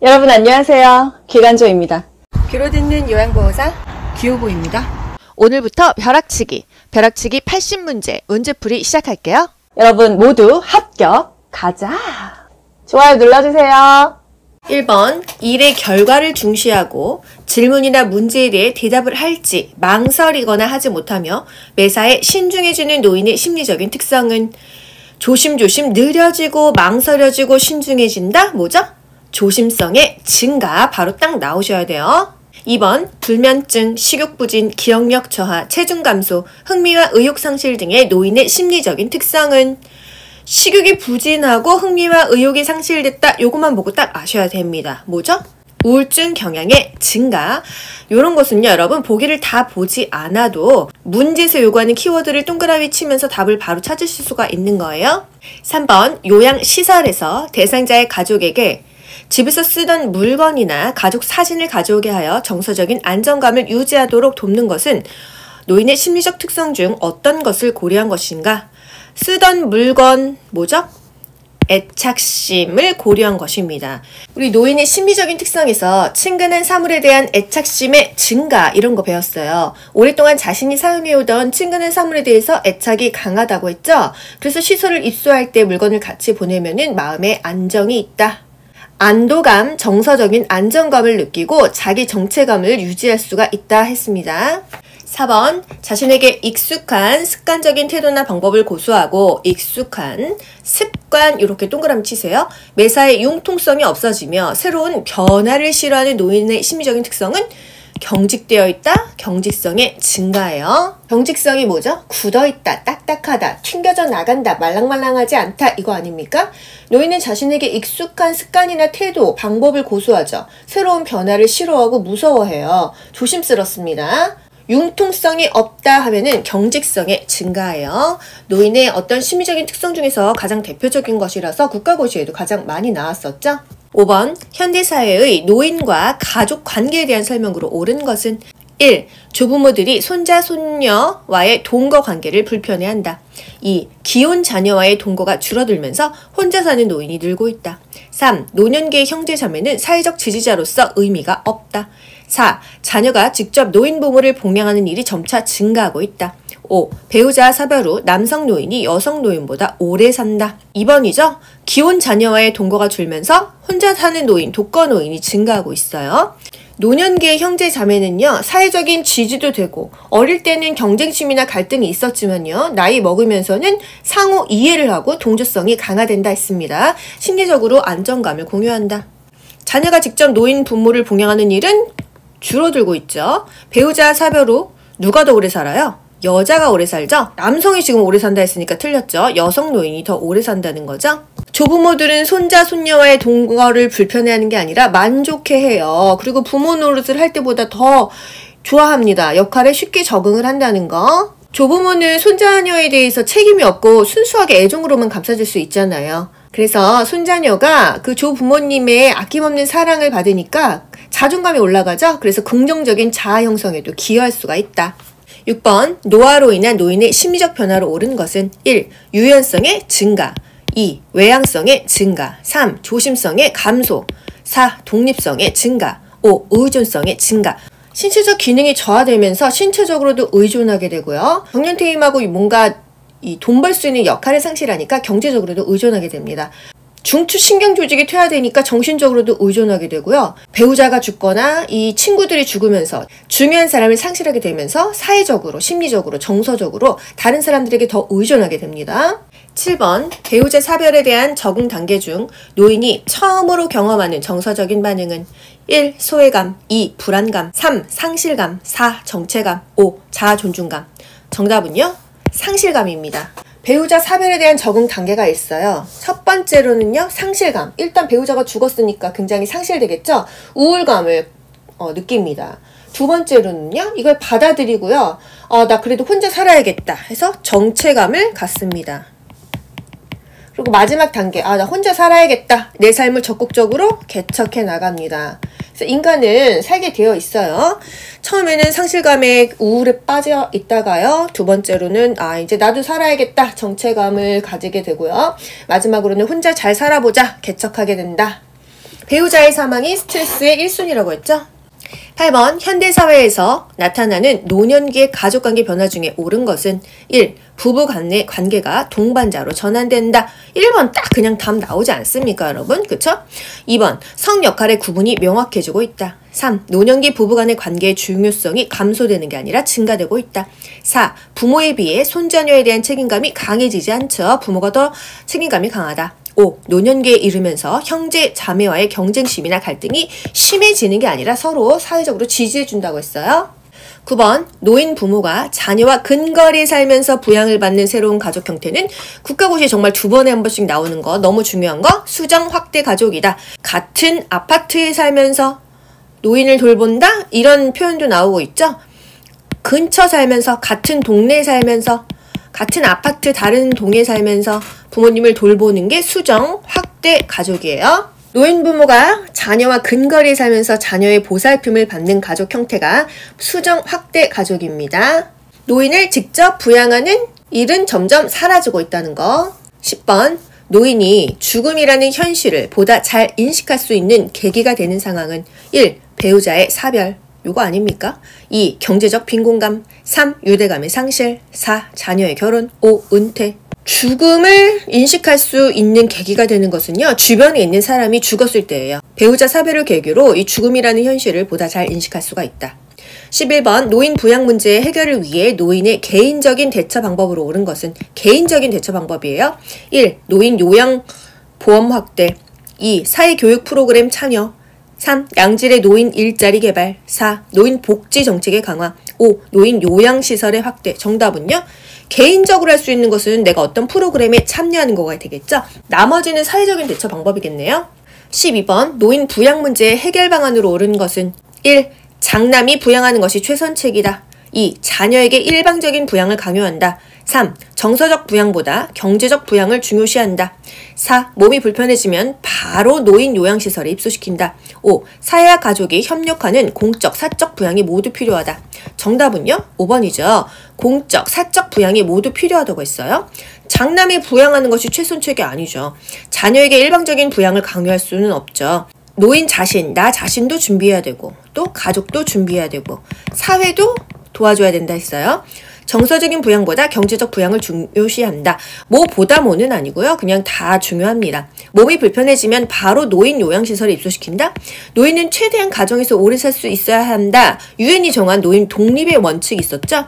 여러분 안녕하세요. 기간조입니다. 귀로 듣는 요양보호사 기호보입니다. 오늘부터 벼락치기 80문제 문제풀이 시작할게요. 여러분 모두 합격 가자. 좋아요 눌러주세요. 1번 일의 결과를 중시하고 질문이나 문제에 대해 대답을 할지 망설이거나 하지 못하며 매사에 신중해지는 노인의 심리적인 특성은 조심조심 느려지고 망설여지고 신중해진다? 뭐죠? 조심성의 증가 바로 딱 나오셔야 돼요. 2번 불면증, 식욕부진, 기억력 저하, 체중 감소, 흥미와 의욕 상실 등의 노인의 심리적인 특성은 식욕이 부진하고 흥미와 의욕이 상실됐다. 요것만 보고 딱 아셔야 됩니다. 뭐죠? 우울증 경향의 증가. 요런 것은요 여러분 보기를 다 보지 않아도 문제에서 요구하는 키워드를 동그라미 치면서 답을 바로 찾으실 수가 있는 거예요. 3번 요양시설에서 대상자의 가족에게 집에서 쓰던 물건이나 가족 사진을 가져오게 하여 정서적인 안정감을 유지하도록 돕는 것은 노인의 심리적 특성 중 어떤 것을 고려한 것인가? 쓰던 물건 뭐죠? 애착심을 고려한 것입니다. 우리 노인의 심리적인 특성에서 친근한 사물에 대한 애착심의 증가 이런 거 배웠어요. 오랫동안 자신이 사용해오던 친근한 사물에 대해서 애착이 강하다고 했죠? 그래서 시설을 입소할 때 물건을 같이 보내면은 마음에 안정이 있다. 안도감, 정서적인 안정감을 느끼고 자기 정체감을 유지할 수가 있다 했습니다. 4번 자신에게 익숙한 습관적인 태도나 방법을 고수하고 익숙한 습관 이렇게 동그라미 치세요. 매사에 융통성이 없어지며 새로운 변화를 싫어하는 노인의 심리적인 특성은 경직되어 있다. 경직성의 증가예요. 경직성이 뭐죠? 굳어있다, 딱딱하다, 튕겨져 나간다, 말랑말랑하지 않다 이거 아닙니까? 노인은 자신에게 익숙한 습관이나 태도, 방법을 고수하죠. 새로운 변화를 싫어하고 무서워해요. 조심스럽습니다. 융통성이 없다 하면은 경직성의 증가예요. 노인의 어떤 심리적인 특성 중에서 가장 대표적인 것이라서 국가고시에도 가장 많이 나왔었죠. 5번 현대사회의 노인과 가족 관계에 대한 설명으로 옳은 것은 1. 조부모들이 손자, 손녀와의 동거 관계를 불편해한다. 2. 기혼 자녀와의 동거가 줄어들면서 혼자 사는 노인이 늘고 있다. 3. 노년기의 형제 자매는 사회적 지지자로서 의미가 없다. 4. 자녀가 직접 노인 부모를 봉양하는 일이 점차 증가하고 있다. 5. 배우자 사별 후 남성 노인이 여성 노인보다 오래 산다. 2번이죠. 기혼 자녀와의 동거가 줄면서 혼자 사는 노인, 독거 노인이 증가하고 있어요. 노년기의 형제 자매는요 사회적인 지지도 되고 어릴 때는 경쟁심이나 갈등이 있었지만요 나이 먹으면서는 상호 이해를 하고 동조성이 강화된다 했습니다. 심리적으로 안정감을 공유한다. 자녀가 직접 노인 부모를 봉양하는 일은 줄어들고 있죠. 배우자 사별 후 누가 더 오래 살아요? 여자가 오래 살죠? 남성이 지금 오래 산다 했으니까 틀렸죠. 여성 노인이 더 오래 산다는 거죠. 조부모들은 손자, 손녀와의 동거를 불편해하는 게 아니라 만족해해요. 그리고 부모 노릇을 할 때보다 더 좋아합니다. 역할에 쉽게 적응을 한다는 거. 조부모는 손자녀에 대해서 책임이 없고 순수하게 애정으로만 감싸줄 수 있잖아요. 그래서 손자녀가 그 조부모님의 아낌없는 사랑을 받으니까 자존감이 올라가죠. 그래서 긍정적인 자아 형성에도 기여할 수가 있다. 6번 노화로 인한 노인의 심리적 변화로 옳은 것은 1. 유연성의 증가 2. 외향성의 증가 3. 조심성의 감소 4. 독립성의 증가 5. 의존성의 증가 신체적 기능이 저하되면서 신체적으로도 의존하게 되고요. 정년퇴임하고 뭔가 돈 벌 수 있는 역할을 상실하니까 경제적으로도 의존하게 됩니다. 중추 신경 조직이 퇴화되니까 정신적으로도 의존하게 되고요. 배우자가 죽거나 이 친구들이 죽으면서 중요한 사람을 상실하게 되면서 사회적으로, 심리적으로, 정서적으로 다른 사람들에게 더 의존하게 됩니다. 7번 배우자 사별에 대한 적응 단계 중 노인이 처음으로 경험하는 정서적인 반응은 1. 소외감 2. 불안감 3. 상실감 4. 정체감 5. 자아 존중감 정답은요? 상실감입니다. 배우자 사별에 대한 적응 단계가 있어요. 첫 번째로는요, 상실감. 일단 배우자가 죽었으니까 굉장히 상실되겠죠? 우울감을 느낍니다. 두 번째로는요, 이걸 받아들이고요. 나 그래도 혼자 살아야겠다 해서 정체감을 갖습니다. 그리고 마지막 단계, 나 혼자 살아야겠다. 내 삶을 적극적으로 개척해 나갑니다. 그래서 인간은 살게 되어 있어요. 처음에는 상실감에 우울에 빠져 있다가요. 두 번째로는 이제 나도 살아야겠다. 정체감을 가지게 되고요. 마지막으로는 혼자 잘 살아보자. 개척하게 된다. 배우자의 사망이 스트레스의 1순위라고 했죠. 8번 현대사회에서 나타나는 노년기의 가족관계 변화 중에 옳은 것은 1. 부부 간의 관계가 동반자로 전환된다. 1번 딱 그냥 답 나오지 않습니까 여러분? 그쵸? 2번 성 역할의 구분이 명확해지고 있다. 3. 노년기 부부 간의 관계의 중요성이 감소되는 게 아니라 증가되고 있다. 4. 부모에 비해 손자녀에 대한 책임감이 강해지지 않죠. 부모가 더 책임감이 강하다. 5. 노년기에 이르면서 형제, 자매와의 경쟁심이나 갈등이 심해지는 게 아니라 서로 사회적으로 지지해준다고 했어요. 9번 노인 부모가 자녀와 근거리에 살면서 부양을 받는 새로운 가족 형태는 국가고시에 정말 2번에 한 번씩 나오는 거 너무 중요한 거 수정 확대 가족이다. 같은 아파트에 살면서 노인을 돌본다? 이런 표현도 나오고 있죠. 근처 살면서 같은 동네에 살면서 같은 아파트 다른 동에 살면서 부모님을 돌보는 게 수정 확대 가족이에요. 노인 부모가 자녀와 근거리에 살면서 자녀의 보살핌을 받는 가족 형태가 수정 확대 가족입니다. 노인을 직접 부양하는 일은 점점 사라지고 있다는 거. 10번 노인이 죽음이라는 현실을 보다 잘 인식할 수 있는 계기가 되는 상황은 1. 배우자의 사별 요거 아닙니까? 2. 경제적 빈곤감 3. 유대감의 상실 4. 자녀의 결혼 5. 은퇴 죽음을 인식할 수 있는 계기가 되는 것은요. 주변에 있는 사람이 죽었을 때예요. 배우자 사별을 계기로 이 죽음이라는 현실을 보다 잘 인식할 수가 있다. 11번 노인 부양 문제의 해결을 위해 노인의 개인적인 대처 방법으로 옳은 것은 개인적인 대처 방법이에요. 1. 노인 요양 보험 확대 2. 사회교육 프로그램 참여 3. 양질의 노인 일자리 개발 4. 노인 복지 정책의 강화 5. 노인 요양시설의 확대 정답은요. 개인적으로 할 수 있는 것은 내가 어떤 프로그램에 참여하는 거가 되겠죠. 나머지는 사회적인 대처 방법이겠네요. 12번 노인 부양 문제의 해결 방안으로 옳은 것은 1. 장남이 부양하는 것이 최선책이다. 2. 자녀에게 일방적인 부양을 강요한다. 3. 정서적 부양보다 경제적 부양을 중요시한다. 4. 몸이 불편해지면 바로 노인 요양시설에 입소시킨다. 5. 사회와 가족이 협력하는 공적, 사적 부양이 모두 필요하다. 정답은요? 5번이죠. 공적, 사적 부양이 모두 필요하다고 했어요. 장남이 부양하는 것이 최선책이 아니죠. 자녀에게 일방적인 부양을 강요할 수는 없죠. 노인 자신, 나 자신도 준비해야 되고 또 가족도 준비해야 되고 사회도 도와줘야 된다 했어요. 정서적인 부양보다 경제적 부양을 중요시한다. 뭐보다 뭐는 아니고요. 그냥 다 중요합니다. 몸이 불편해지면 바로 노인 요양시설에 입소시킨다. 노인은 최대한 가정에서 오래 살 수 있어야 한다. 유엔이 정한 노인 독립의 원칙이 있었죠.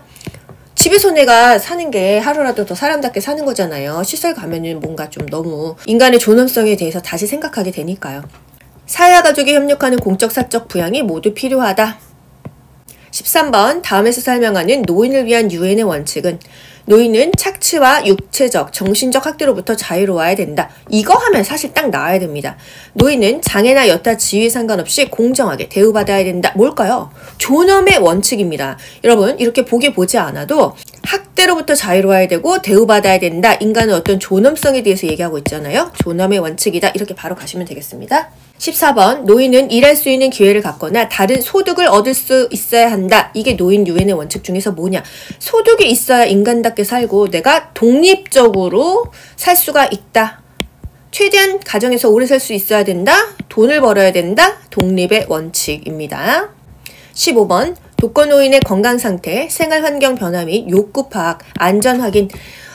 집에서 내가 사는 게 하루라도 더 사람답게 사는 거잖아요. 시설 가면은 뭔가 좀 너무 인간의 존엄성에 대해서 다시 생각하게 되니까요. 사회와 가족이 협력하는 공적 사적 부양이 모두 필요하다. 13번 다음에서 설명하는 노인을 위한 유엔의 원칙은 노인은 착취와 육체적, 정신적 학대로부터 자유로워야 된다. 이거 하면 사실 딱 나와야 됩니다. 노인은 장애나 여타 지위에 상관없이 공정하게 대우받아야 된다. 뭘까요? 존엄의 원칙입니다. 여러분 이렇게 보기 보지 않아도 학대로부터 자유로워야 되고 대우받아야 된다. 인간의 어떤 존엄성에 대해서 얘기하고 있잖아요. 존엄의 원칙이다. 이렇게 바로 가시면 되겠습니다. 14번 노인은 일할 수 있는 기회를 갖거나 다른 소득을 얻을 수 있어야 한다. 이게 노인 유엔의 원칙 중에서 뭐냐? 소득이 있어야 인간답게 살고 내가 독립적으로 살 수가 있다. 최대한 가정에서 오래 살 수 있어야 된다. 돈을 벌어야 된다. 독립의 원칙입니다. 15번 독거노인의 건강상태, 생활환경 변화 및 욕구 파악, 안전 확인,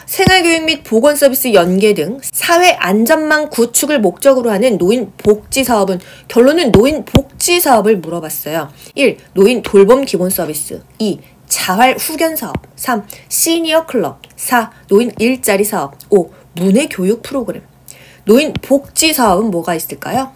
생활교육 및 보건서비스 연계 등 사회 안전망 구축을 목적으로 하는 노인 복지 사업은 결론은 노인 복지 사업을 물어봤어요. 1. 노인 돌봄 기본 서비스 2. 자활 후견 사업 3. 시니어 클럽 4. 노인 일자리 사업 5. 문해 교육 프로그램 노인 복지 사업은 뭐가 있을까요?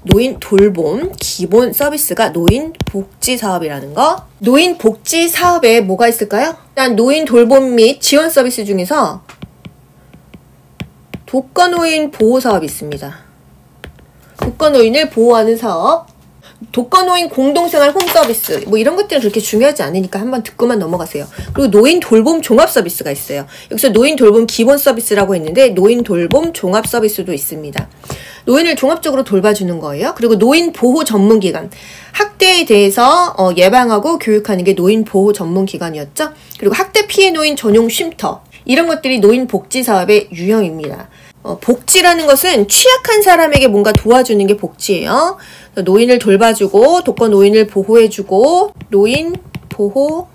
노인 돌봄 기본 서비스가 노인 복지 사업이라는 거. 노인 복지 사업에 뭐가 있을까요? 일단 노인 돌봄 및 지원 서비스 중에서 독거노인 보호 사업이 있습니다. 독거노인을 보호하는 사업, 독거노인 공동생활 홈서비스 뭐 이런 것들은 그렇게 중요하지 않으니까 한번 듣고만 넘어가세요. 그리고 노인 돌봄 종합 서비스가 있어요. 여기서 노인 돌봄 기본 서비스라고 했는데 노인 돌봄 종합 서비스도 있습니다. 노인을 종합적으로 돌봐주는 거예요. 그리고 노인 보호 전문기관, 학대에 대해서 예방하고 교육하는 게 노인 보호 전문기관이었죠. 그리고 학대 피해 노인 전용 쉼터, 이런 것들이 노인 복지 사업의 유형입니다. 복지라는 것은 취약한 사람에게 뭔가 도와주는 게 복지예요. 노인을 돌봐주고 독거 노인을 보호해주고 노인 보호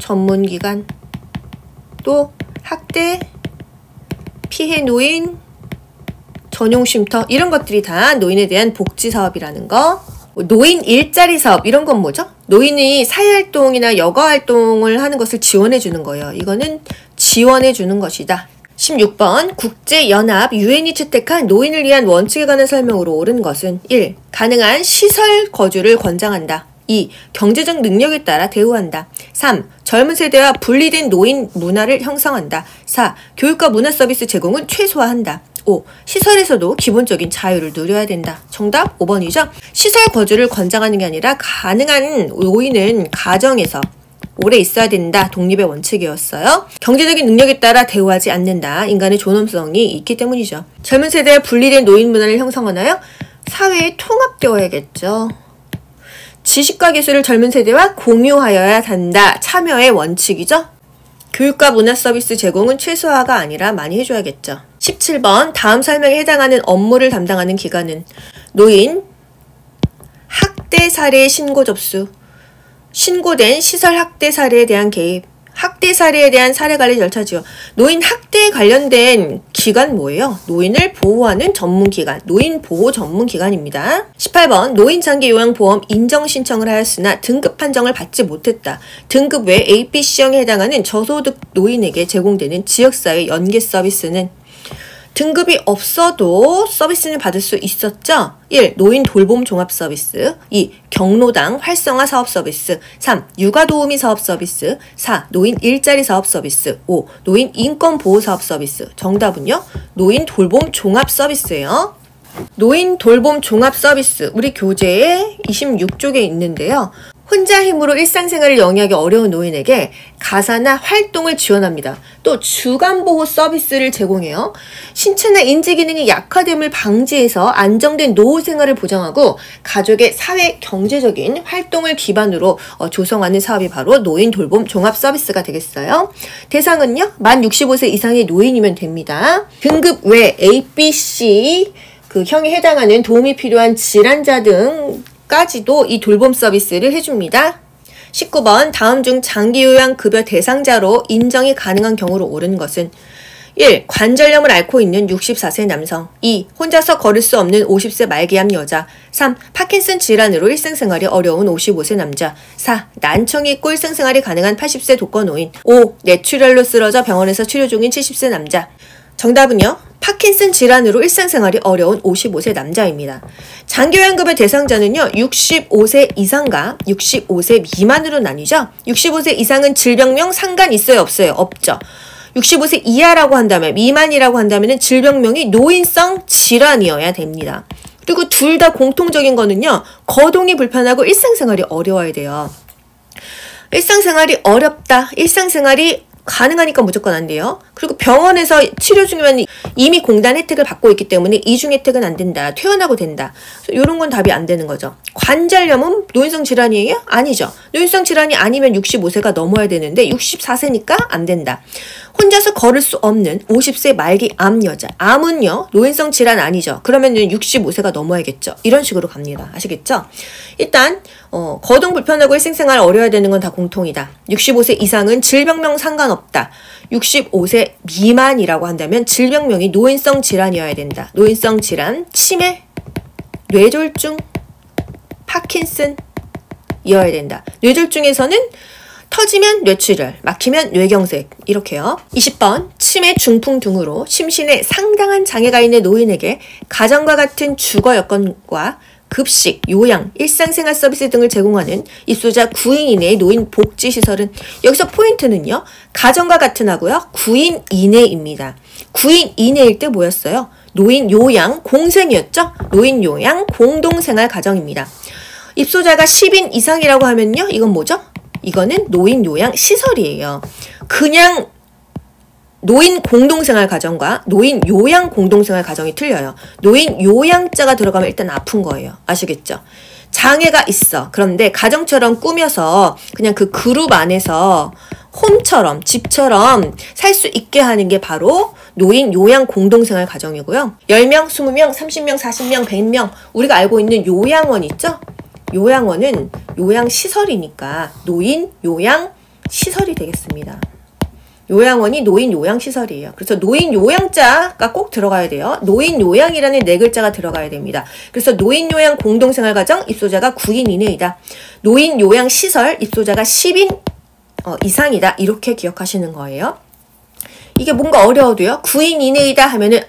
전문기관 또 학대 피해 노인 전용 쉼터 이런 것들이 다 노인에 대한 복지 사업이라는 거. 노인 일자리 사업 이런 건 뭐죠? 노인이 사회활동이나 여가활동을 하는 것을 지원해 주는 거예요. 이거는 지원해 주는 것이다. 16번 국제연합 유엔이 채택한 노인을 위한 원칙에 관한 설명으로 옳은 것은 1. 가능한 시설 거주를 권장한다. 2. 경제적 능력에 따라 대우한다. 3. 젊은 세대와 분리된 노인 문화를 형성한다. 4. 교육과 문화 서비스 제공은 최소화한다. 5. 시설에서도 기본적인 자유를 누려야 된다. 정답 5번이죠. 시설 거주를 권장하는 게 아니라 가능한 노인은 가정에서 오래 있어야 된다. 독립의 원칙이었어요. 경제적인 능력에 따라 대우하지 않는다. 인간의 존엄성이 있기 때문이죠. 젊은 세대와 분리된 노인 문화를 형성하나요? 사회에 통합되어야겠죠. 지식과 기술을 젊은 세대와 공유하여야 한다. 참여의 원칙이죠. 교육과 문화 서비스 제공은 최소화가 아니라 많이 해줘야겠죠. 17번 다음 설명에 해당하는 업무를 담당하는 기관은 노인 학대 사례 신고 접수 신고된 시설 학대 사례에 대한 개입 학대 사례에 대한 사례 관리 절차지요. 노인 학대에 관련된 기관 뭐예요? 노인을 보호하는 전문기관, 노인 보호 전문기관입니다. 18번 노인 장기 요양보험 인정 신청을 하였으나 등급 판정을 받지 못했다. 등급 외 ABC형에 해당하는 저소득 노인에게 제공되는 지역사회 연계 서비스는 등급이 없어도 서비스는 받을 수 있었죠. 1. 노인 돌봄 종합 서비스 2. 경로당 활성화 사업 서비스 3. 육아도우미 사업 서비스 4. 노인 일자리 사업 서비스 5. 노인 인권 보호 사업 서비스 정답은요. 노인 돌봄 종합 서비스예요. 노인 돌봄 종합 서비스 우리 교재에 26쪽에 있는데요. 혼자 힘으로 일상생활을 영위하기 어려운 노인에게 가사나 활동을 지원합니다. 또 주간보호 서비스를 제공해요. 신체나 인지기능이 약화됨을 방지해서 안정된 노후 생활을 보장하고 가족의 사회 경제적인 활동을 기반으로 조성하는 사업이 바로 노인 돌봄 종합 서비스가 되겠어요. 대상은요. 만 65세 이상의 노인이면 됩니다. 등급 외 A, B, C 그 형에 해당하는 도움이 필요한 질환자 등 까지도 이 돌봄 서비스를 해줍니다. 19번 다음 중 장기요양급여 대상자로 인정이 가능한 경우로 옳은 것은 1. 관절염을 앓고 있는 64세 남성 2. 혼자서 걸을 수 없는 50세 말기암 여자 3. 파킨슨 질환으로 일상생활이 어려운 55세 남자 4. 난청이 있고 일상생활이 가능한 80세 독거노인 5. 뇌출혈로 쓰러져 병원에서 치료 중인 70세 남자 정답은요. 파킨슨 질환으로 일상생활이 어려운 55세 남자입니다. 장기요양급여 대상자는요. 65세 이상과 65세 미만으로 나뉘죠. 65세 이상은 질병명 상관 있어요? 없어요? 없죠. 65세 이하라고 한다면 미만이라고 한다면 질병명이 노인성 질환이어야 됩니다. 그리고 둘 다 공통적인 거는요. 거동이 불편하고 일상생활이 어려워야 돼요. 일상생활이 어렵다. 일상생활이 가능하니까 무조건 안 돼요. 그리고 병원에서 치료 중이면 이미 공단 혜택을 받고 있기 때문에 이중 혜택은 안 된다. 퇴원하고 된다. 이런 건 답이 안 되는 거죠. 관절염은 노인성 질환이에요? 아니죠. 노인성 질환이 아니면 65세가 넘어야 되는데 64세니까 안 된다. 혼자서 걸을 수 없는 50세 말기 암 여자. 암은요. 노인성 질환 아니죠. 그러면 65세가 넘어야겠죠. 이런 식으로 갑니다. 아시겠죠? 일단 거동 불편하고 일생생활 어려워야 되는 건 다 공통이다. 65세 이상은 질병명 상관없다. 65세 미만이라고 한다면 질병명이 노인성 질환이어야 된다. 노인성 질환, 치매, 뇌졸중, 파킨슨 이어야 된다. 뇌졸중에서는 터지면 뇌출혈, 막히면 뇌경색 이렇게요. 20번 치매, 중풍 등으로 심신에 상당한 장애가 있는 노인에게 가정과 같은 주거 여건과 급식, 요양, 일상생활 서비스 등을 제공하는 입소자 9인 이내의 노인 복지시설은 여기서 포인트는요. 가정과 같은 하고요. 9인 이내입니다. 9인 이내일 때 뭐였어요? 노인 요양 공생이었죠? 노인 요양 공동생활 가정입니다. 입소자가 10인 이상이라고 하면요. 이건 뭐죠? 이거는 노인 요양 시설이에요. 그냥 노인 공동생활 가정과 노인 요양 공동생활 가정이 틀려요. 노인 요양자가 들어가면 일단 아픈 거예요. 아시겠죠? 장애가 있어. 그런데 가정처럼 꾸며서 그냥 그 그룹 안에서 홈처럼, 집처럼 살 수 있게 하는 게 바로 노인 요양 공동생활 가정이고요. 10명, 20명, 30명, 40명, 100명 우리가 알고 있는 요양원 있죠? 요양원은 요양시설이니까 노인 요양시설이 되겠습니다. 요양원이 노인 요양시설이에요. 그래서 노인 요양자가 꼭 들어가야 돼요. 노인 요양이라는 4글자가 들어가야 됩니다. 그래서 노인 요양 공동생활 가정 입소자가 9인 이내이다. 노인 요양시설 입소자가 10인 이상이다. 이렇게 기억하시는 거예요. 이게 뭔가 어려워도요. 9인 이내이다 하면은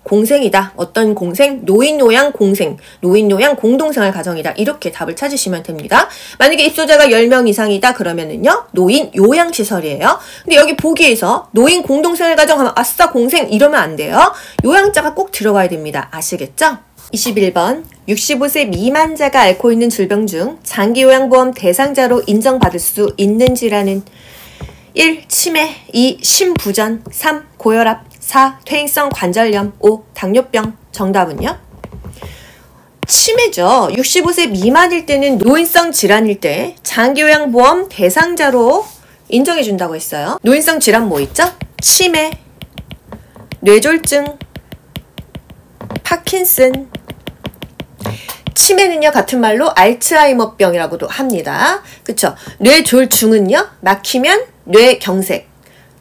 공생이다. 어떤 공생? 노인 요양 공생, 노인 요양 공동생활 가정이다. 이렇게 답을 찾으시면 됩니다. 만약에 입소자가 10명 이상이다 그러면은요. 노인 요양시설이에요. 근데 여기 보기에서 노인 공동생활 가정 하면 아싸 공생 이러면 안 돼요. 요양자가 꼭 들어가야 됩니다. 아시겠죠? 21번 65세 미만자가 앓고 있는 질병 중 장기요양보험 대상자로 인정받을 수 있는 질환은 1. 치매 2. 심부전 3. 고혈압 4. 퇴행성 관절염 5. 당뇨병. 정답은요? 치매죠. 65세 미만일 때는 노인성 질환일 때 장기요양보험 대상자로 인정해준다고 했어요. 노인성 질환 뭐 있죠? 치매, 뇌졸중, 파킨슨. 치매는요 같은 말로 알츠하이머병이라고도 합니다. 그쵸? 뇌졸중은요 막히면 뇌경색,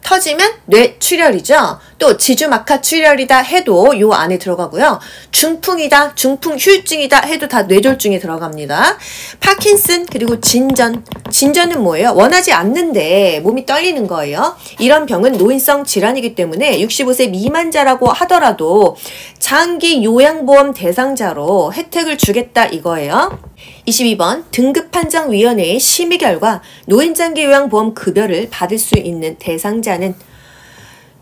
터지면 뇌출혈이죠. 또 지주막하 출혈이다 해도 요 안에 들어가고요. 중풍이다, 중풍 후유증이다 해도 다 뇌졸중에 들어갑니다. 파킨슨 그리고 진전은 뭐예요? 원하지 않는데 몸이 떨리는 거예요. 이런 병은 노인성 질환이기 때문에 65세 미만자라고 하더라도 장기 요양보험 대상자로 혜택을 주겠다 이거예요. 22번 등급판정위원회의 심의 결과 노인장기요양보험 급여를 받을 수 있는 대상자는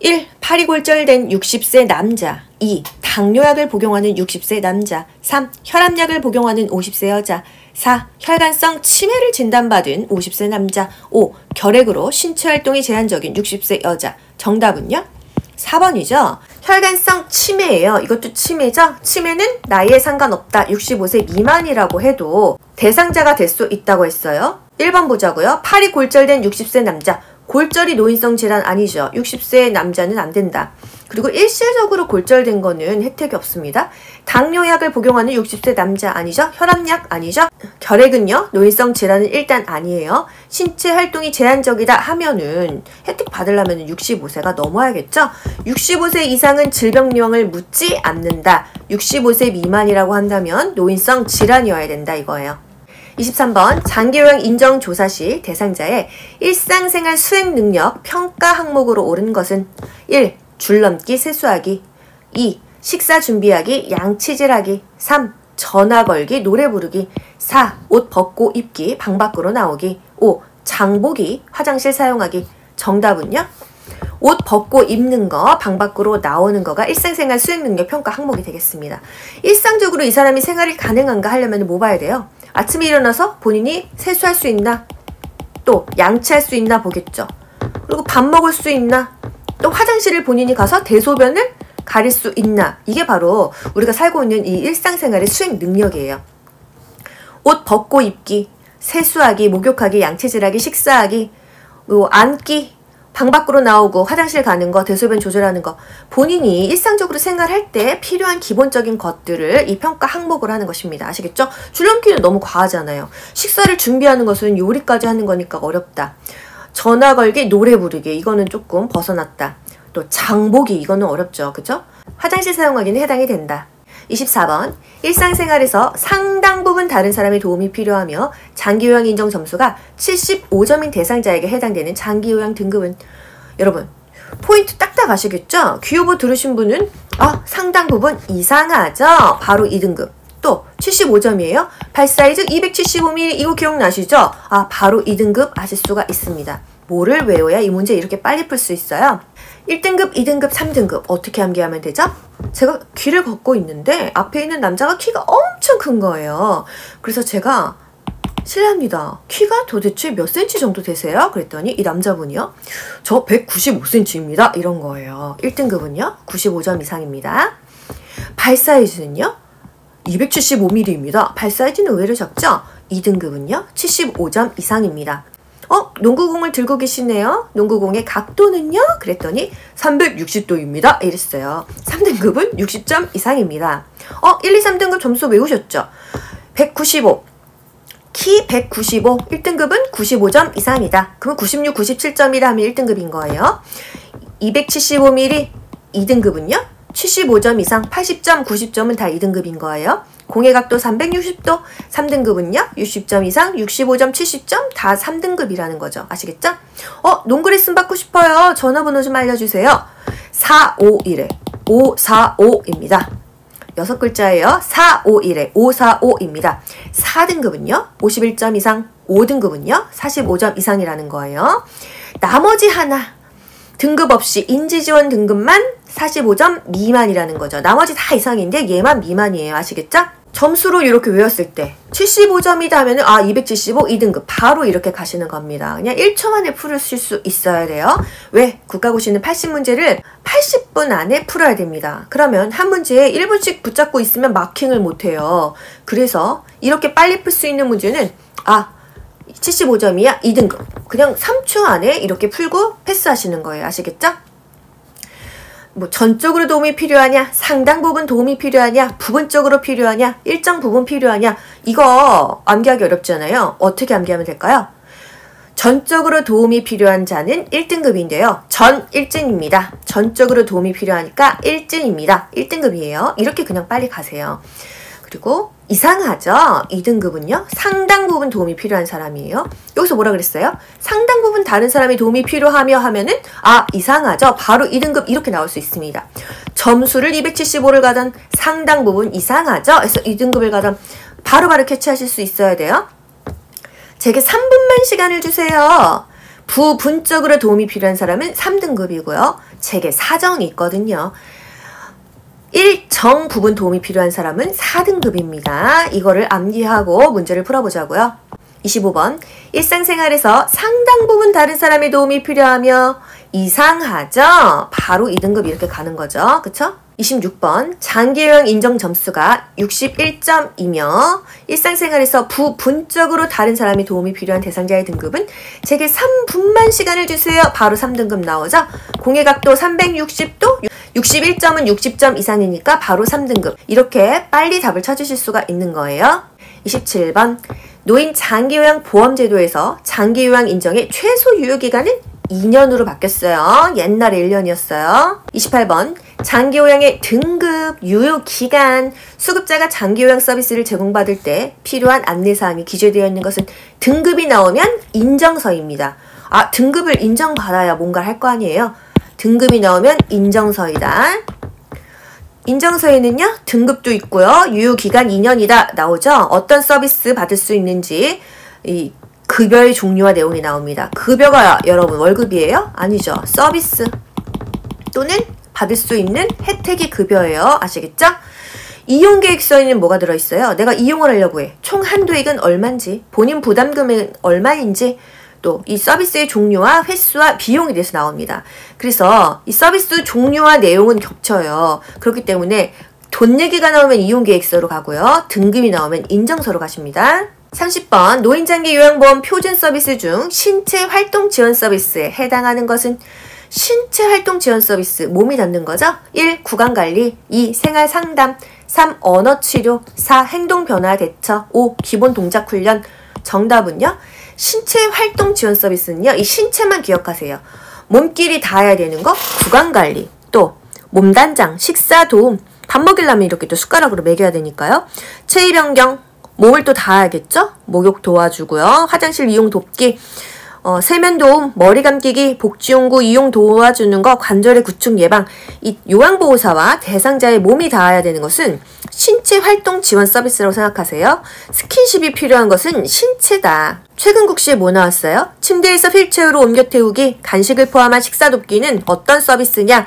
1. 팔이 골절된 60세 남자 2. 당뇨약을 복용하는 60세 남자 3. 혈압약을 복용하는 50세 여자 4. 혈관성 치매를 진단받은 50세 남자 5. 결핵으로 신체활동이 제한적인 60세 여자. 정답은요? 4번이죠. 혈관성 치매예요. 이것도 치매죠. 치매는 나이에 상관없다. 65세 미만이라고 해도 대상자가 될 수 있다고 했어요. 1번 보자고요. 팔이 골절된 60세 남자. 골절이 노인성 질환 아니죠. 60세 남자는 안 된다. 그리고 일시적으로 골절된 거는 혜택이 없습니다. 당뇨약을 복용하는 60세 남자 아니죠. 혈압약 아니죠. 결핵은요. 노인성 질환은 일단 아니에요. 신체 활동이 제한적이다 하면은 혜택 받으려면 65세가 넘어야겠죠. 65세 이상은 질병요양을 묻지 않는다. 65세 미만이라고 한다면 노인성 질환이어야 된다 이거예요. 23번 장기요양 인정조사 시 대상자의 일상생활 수행 능력 평가 항목으로 옳은 것은 1. 줄넘기 세수하기 2. 식사 준비하기 양치질하기 3. 전화 걸기 노래 부르기 4. 옷 벗고 입기 방 밖으로 나오기 5. 장보기 화장실 사용하기. 정답은요? 옷 벗고 입는 거, 방 밖으로 나오는 거가 일상생활 수행능력 평가 항목이 되겠습니다. 일상적으로 이 사람이 생활이 가능한가 하려면 뭐 봐야 돼요? 아침에 일어나서 본인이 세수할 수 있나? 또 양치할 수 있나 보겠죠. 그리고 밥 먹을 수 있나? 또 화장실을 본인이 가서 대소변을 가릴 수 있나? 이게 바로 우리가 살고 있는 이 일상생활의 수행 능력이에요. 옷 벗고 입기, 세수하기, 목욕하기, 양치질하기, 식사하기, 앉기, 방 밖으로 나오고 화장실 가는 거, 대소변 조절하는 거, 본인이 일상적으로 생활할 때 필요한 기본적인 것들을 이 평가 항목으로 하는 것입니다. 아시겠죠? 줄넘기는 너무 과하잖아요. 식사를 준비하는 것은 요리까지 하는 거니까 어렵다. 전화 걸기, 노래 부르기 이거는 조금 벗어났다. 또 장보기 이거는 어렵죠. 그죠? 화장실 사용하기는 해당이 된다. 24번 일상생활에서 상당 부분 다른 사람의 도움이 필요하며 장기요양 인정 점수가 75점인 대상자에게 해당되는 장기요양 등급은 여러분 포인트 딱딱 아시겠죠? 귀요보 들으신 분은 상당 부분 이상하죠? 바로 2등급. 또 75점이에요. 발 사이즈 275mm 이거 기억나시죠? 바로 2등급 아실 수가 있습니다. 뭐를 외워야 이 문제 이렇게 빨리 풀 수 있어요? 1등급, 2등급, 3등급 어떻게 암기하면 되죠? 제가 귀를 걷고 있는데 앞에 있는 남자가 키가 엄청 큰 거예요. 그래서 제가 실례합니다. 키가 도대체 몇 cm 정도 되세요? 그랬더니 이 남자분이요. 저 195cm입니다. 이런 거예요. 1등급은요. 95점 이상입니다. 발 사이즈는요. 275mm입니다. 발 사이즈는 의외로 작죠? 2등급은요. 75점 이상입니다. 농구공을 들고 계시네요. 농구공의 각도는요? 그랬더니 360도입니다. 이랬어요. 3등급은 60점 이상입니다. 1, 2, 3등급 점수 외우셨죠? 195. 키 195. 1등급은 95점 이상이다. 그럼 96, 97점이다 하면 1등급인 거예요. 275mm 2등급은요? 75점 이상 80점, 90점은 다 2등급인 거예요. 공의 각도 360도 3등급은요. 60점 이상 65점, 70점 다 3등급이라는 거죠. 아시겠죠? 농구 레슨 받고 싶어요. 전화번호 좀 알려주세요. 451에 545입니다. 6글자예요. 451에 545입니다. 4등급은요. 51점 이상 5등급은요. 45점 이상이라는 거예요. 나머지 하나 등급 없이 인지지원 등급만 45점 미만이라는 거죠. 나머지 다 이상인데 얘만 미만이에요. 아시겠죠? 점수로 이렇게 외웠을 때 75점이다 하면 275 2등급 바로 이렇게 가시는 겁니다. 그냥 1초 만에 풀으실 수 있어야 돼요. 왜? 국가고시는 80문제를 80분 안에 풀어야 됩니다. 그러면 한 문제에 1분씩 붙잡고 있으면 마킹을 못해요. 그래서 이렇게 빨리 풀 수 있는 문제는 75점이야 2등급 그냥 3초 안에 이렇게 풀고 패스하시는 거예요. 아시겠죠? 뭐 전적으로 도움이 필요하냐, 상당 부분 도움이 필요하냐, 부분적으로 필요하냐, 일정 부분 필요하냐, 이거 암기하기 어렵잖아요. 어떻게 암기하면 될까요? 전적으로 도움이 필요한 자는 1등급인데요. 전 1진입니다. 전적으로 도움이 필요하니까 1진입니다. 1등급이에요. 이렇게 그냥 빨리 가세요. 그리고 이상하죠? 2등급은요. 상당 부분 도움이 필요한 사람이에요. 여기서 뭐라 그랬어요? 상당 부분 다른 사람이 도움이 필요하며 하면은 이상하죠? 바로 2등급 이렇게 나올 수 있습니다. 점수를 275를 가던 상당 부분 이상하죠? 그래서 2등급을 가던 바로바로 캐치하실 수 있어야 돼요. 제게 3분만 시간을 주세요. 부분적으로 도움이 필요한 사람은 3등급이고요. 제게 사정이 있거든요. 일정 부분 도움이 필요한 사람은 4등급입니다. 이거를 암기하고 문제를 풀어보자고요. 25번 일상생활에서 상당 부분 다른 사람의 도움이 필요하며 이상하죠? 바로 2등급 이렇게 가는 거죠. 그쵸? 26번 장기요양 인정 점수가 61점이며 일상생활에서 부분적으로 다른 사람의 도움이 필요한 대상자의 등급은 제게 3분만 시간을 주세요. 바로 3등급 나오죠. 공의 각도 360도 61점은 60점 이상이니까 바로 3등급 이렇게 빨리 답을 찾으실 수가 있는 거예요. 27번 노인 장기요양 보험제도에서 장기요양 인정의 최소 유효기간은 2년으로 바뀌었어요. 옛날에 1년이었어요. 28번 장기요양의 등급, 유효기간, 수급자가 장기요양 서비스를 제공받을 때 필요한 안내사항이 기재되어 있는 것은 등급이 나오면 인정서입니다. 등급을 인정받아야 뭔가를 할 거 아니에요. 등급이 나오면 인정서이다. 인정서에는요. 등급도 있고요. 유효기간 2년이다 나오죠. 어떤 서비스 받을 수 있는지 이 급여의 종류와 내용이 나옵니다. 급여가 여러분 월급이에요? 아니죠. 서비스 또는 받을 수 있는 혜택이 급여예요. 아시겠죠? 이용계획서에는 뭐가 들어있어요? 내가 이용을 하려고 해. 총 한도액은 얼마인지, 본인 부담금은 얼마인지, 또 이 서비스의 종류와 횟수와 비용에 대해서 나옵니다. 그래서 이 서비스 종류와 내용은 겹쳐요. 그렇기 때문에 돈 얘기가 나오면 이용계획서로 가고요. 등급이 나오면 인정서로 가십니다. 30번 노인장기 요양보험 표준 서비스 중 신체활동 지원 서비스에 해당하는 것은 신체활동 지원 서비스 몸이 닿는 거죠. 1. 구강관리 2. 생활상담 3. 언어치료 4. 행동변화 대처 5. 기본 동작훈련 정답은요. 신체활동 지원 서비스는요. 이 신체만 기억하세요. 몸끼리 닿아야 되는 거 구강관리 또 몸단장 식사 도움 밥 먹이려면 이렇게 또 숟가락으로 먹여야 되니까요. 체위 변경 몸을 또 닿아야겠죠? 목욕 도와주고요. 화장실 이용 돕기, 세면 도움, 머리 감기기, 복지용구 이용 도와주는 거, 관절의 구축 예방. 이 요양보호사와 대상자의 몸이 닿아야 되는 것은 신체 활동 지원 서비스라고 생각하세요. 스킨십이 필요한 것은 신체다. 최근 국시에 뭐 나왔어요? 침대에서 휠체어로 옮겨 태우기, 간식을 포함한 식사 돕기는 어떤 서비스냐?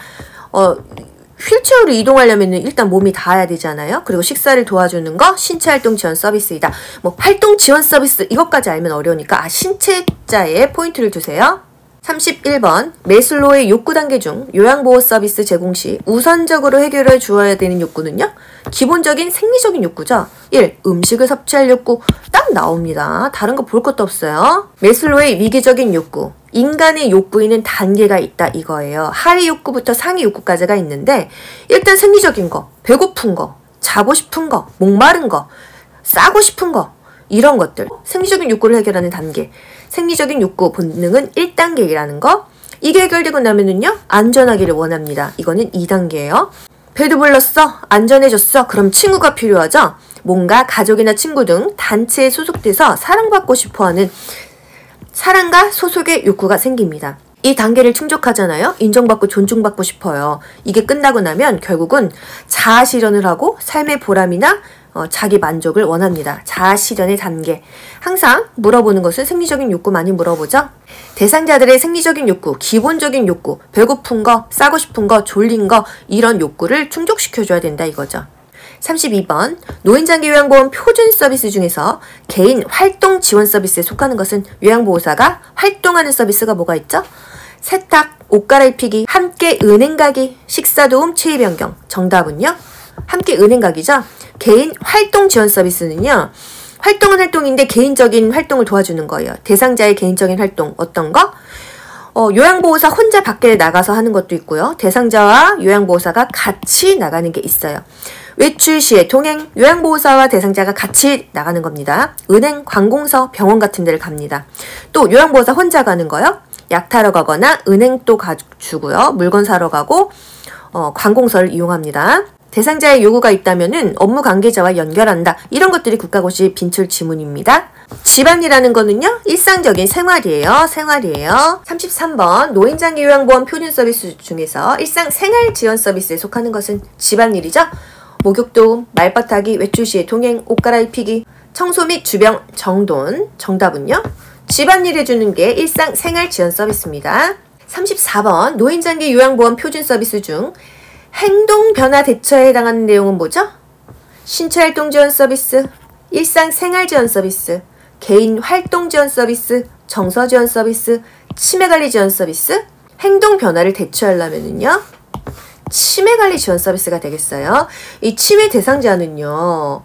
휠체어로 이동하려면 일단 몸이 닿아야 되잖아요. 그리고 식사를 도와주는 거 신체활동 지원 서비스이다. 뭐 활동 지원 서비스 이것까지 알면 어려우니까 신체자에 포인트를 두세요. 31번 매슬로우의 욕구 단계 중 요양보호 서비스 제공 시 우선적으로 해결해 주어야 되는 욕구는요. 기본적인 생리적인 욕구죠. 1. 음식을 섭취할 욕구. 딱 나옵니다. 다른 거 볼 것도 없어요. 매슬로우의 위기적인 욕구. 인간의 욕구에는 단계가 있다 이거예요. 하위 욕구부터 상위 욕구까지가 있는데 일단 생리적인 거, 배고픈 거, 자고 싶은 거, 목마른 거, 싸고 싶은 거 이런 것들. 생리적인 욕구를 해결하는 단계. 생리적인 욕구 본능은 1단계라는 거. 이게 해결되고 나면은요. 안전하기를 원합니다. 이거는 2단계예요. 배도 불렀어? 안전해졌어? 그럼 친구가 필요하죠? 뭔가 가족이나 친구 등 단체에 소속돼서 사랑받고 싶어하는 사랑과 소속의 욕구가 생깁니다. 이 단계를 충족하잖아요. 인정받고 존중받고 싶어요. 이게 끝나고 나면 결국은 자아 실현을 하고 삶의 보람이나 자기 만족을 원합니다. 자아 실현의 단계. 항상 물어보는 것은 생리적인 욕구 많이 물어보죠. 대상자들의 생리적인 욕구, 기본적인 욕구, 배고픈 거, 싸고 싶은 거, 졸린 거 이런 욕구를 충족시켜줘야 된다 이거죠. 32번 노인장기 요양보험 표준 서비스 중에서 개인 활동 지원 서비스에 속하는 것은 요양보호사가 활동하는 서비스가 뭐가 있죠? 세탁, 옷 갈아입히기, 함께 은행 가기, 식사도움, 체위 변경. 정답은요? 함께 은행 가기죠? 개인 활동 지원 서비스는요. 활동은 활동인데 개인적인 활동을 도와주는 거예요. 대상자의 개인적인 활동 어떤 거? 요양보호사 혼자 밖에 나가서 하는 것도 있고요. 대상자와 요양보호사가 같이 나가는 게 있어요. 외출 시에 동행, 요양보호사와 대상자가 같이 나가는 겁니다. 은행, 관공서, 병원 같은 데를 갑니다. 또 요양보호사 혼자 가는 거요. 약 타러 가거나 은행 또 가주고요. 물건 사러 가고 관공서를 이용합니다. 대상자의 요구가 있다면은 업무 관계자와 연결한다. 이런 것들이 국가고시 빈출 지문입니다. 집안이라는 거는요. 일상적인 생활이에요. 33번 노인장기 요양보험 표준 서비스 중에서 일상 생활 지원 서비스에 속하는 것은 집안일이죠. 목욕도움, 말바타기, 외출 시에 동행, 옷 갈아입히기, 청소 및 주변 정돈. 정답은요. 집안일 해주는 게 일상 생활 지원 서비스입니다. 34번 노인장기 요양보험 표준 서비스 중 행동 변화 대처에 해당하는 내용은 뭐죠? 신체활동 지원 서비스, 일상 생활 지원 서비스, 개인 활동 지원 서비스, 정서 지원 서비스, 치매관리 지원 서비스. 행동 변화를 대처하려면은요. 치매관리 지원 서비스가 되겠어요. 이 치매 대상자는요.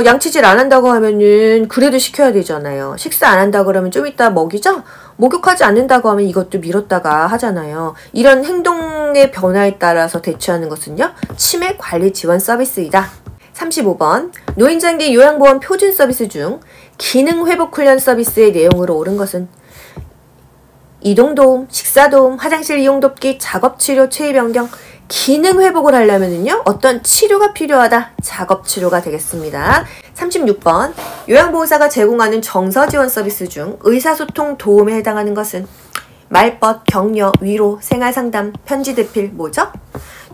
양치질 안 한다고 하면은 그래도 시켜야 되잖아요. 식사 안 한다고 그러면 좀 이따 먹이죠? 목욕하지 않는다고 하면 이것도 미뤘다가 하잖아요. 이런 행동의 변화에 따라서 대처하는 것은요. 치매 관리 지원 서비스이다. 35번 노인장기 요양보험 표준 서비스 중 기능 회복 훈련 서비스의 내용으로 옳은 것은 이동도움, 식사도움, 화장실 이용 돕기, 작업치료, 체위 변경. 기능 회복을 하려면은요. 어떤 치료가 필요하다. 작업 치료가 되겠습니다. 36번 요양보호사가 제공하는 정서 지원 서비스 중 의사소통 도움에 해당하는 것은 말벗, 격려, 위로, 생활상담, 편지 대필 뭐죠?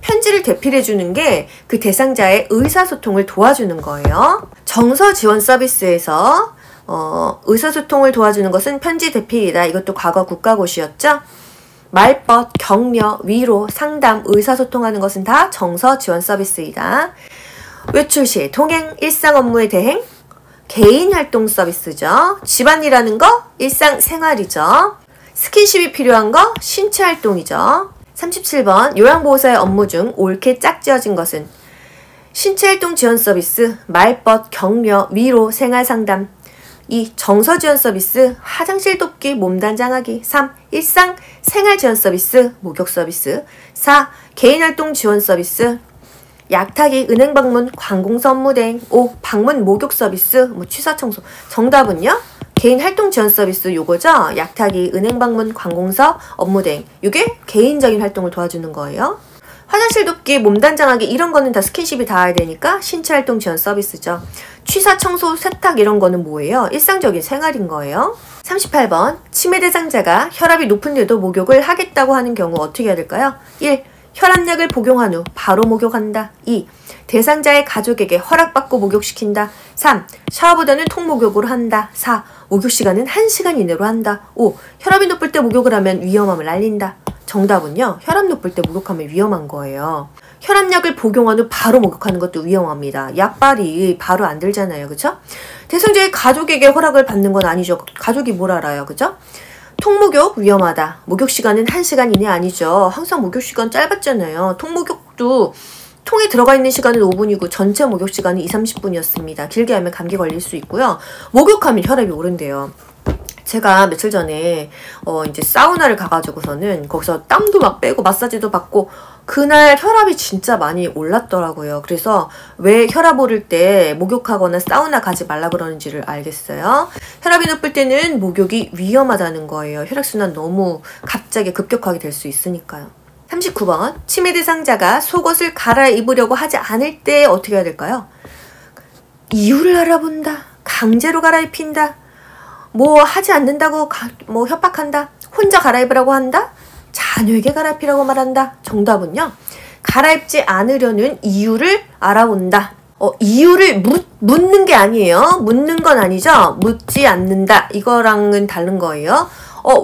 편지를 대필해 주는 게 그 대상자의 의사소통을 도와주는 거예요. 정서 지원 서비스에서 의사소통을 도와주는 것은 편지 대필이다. 이것도 과거 국가고시였죠. 말벗, 격려, 위로, 상담, 의사소통하는 것은 다 정서 지원 서비스이다. 외출 시 동행, 일상 업무의 대행, 개인 활동 서비스죠. 집안이라는 거, 일상 생활이죠. 스킨십이 필요한 거, 신체 활동이죠. 37번 요양보호사의 업무 중 옳게 짝지어진 것은 신체 활동 지원 서비스, 말벗, 격려, 위로, 생활 상담. 2. 정서 지원 서비스, 화장실 돕기, 몸단장하기. 3. 일상 생활 지원 서비스, 목욕 서비스. 4. 개인 활동 지원 서비스, 약타기, 은행 방문, 관공서 업무 대행. 5. 방문 목욕 서비스, 취사 청소. 정답은요? 개인 활동 지원 서비스 요거죠? 약타기, 은행 방문, 관공서 업무 대행. 이게 개인적인 활동을 도와주는 거예요. 화장실 돕기, 몸단장하기 이런 거는 다 스킨십이 닿아야 되니까 신체활동 지원 서비스죠. 취사, 청소, 세탁 이런 거는 뭐예요? 일상적인 생활인 거예요. 38번 치매 대상자가 혈압이 높은데도 목욕을 하겠다고 하는 경우 어떻게 해야 될까요? 1. 혈압약을 복용한 후 바로 목욕한다. 2. 대상자의 가족에게 허락받고 목욕시킨다. 3. 샤워보다는 통목욕으로 한다. 4. 목욕 시간은 1시간 이내로 한다. 5. 혈압이 높을 때 목욕을 하면 위험함을 알린다. 정답은요. 혈압 높을 때 목욕하면 위험한 거예요. 혈압약을 복용한 후 바로 목욕하는 것도 위험합니다. 약발이 바로 안 들잖아요. 그쵸? 대상자의 가족에게 허락을 받는 건 아니죠. 가족이 뭘 알아요. 그죠? 통목욕 위험하다. 목욕 시간은 1시간 이내 아니죠. 항상 목욕 시간 짧았잖아요. 통목욕도 통에 들어가 있는 시간은 5분이고 전체 목욕 시간은 20-30분이었습니다. 길게 하면 감기 걸릴 수 있고요. 목욕하면 혈압이 오른대요. 제가 며칠 전에 이제 사우나를 가가지고서는 거기서 땀도 막 빼고 마사지도 받고 그날 혈압이 진짜 많이 올랐더라고요. 그래서 왜 혈압 오를 때 목욕하거나 사우나 가지 말라 그러는지를 알겠어요. 혈압이 높을 때는 목욕이 위험하다는 거예요. 혈액순환 너무 갑자기 급격하게 될 수 있으니까요. 39번 치매 대상자가 속옷을 갈아입으려고 하지 않을 때 어떻게 해야 될까요? 이유를 알아본다. 강제로 갈아입힌다. 뭐 하지 않는다고 뭐 협박한다. 혼자 갈아입으라고 한다. 자녀에게 갈아입히라고 말한다. 정답은요. 갈아입지 않으려는 이유를 알아본다. 이유를 묻는 게 아니에요. 묻는 건 아니죠. 묻지 않는다. 이거랑은 다른 거예요.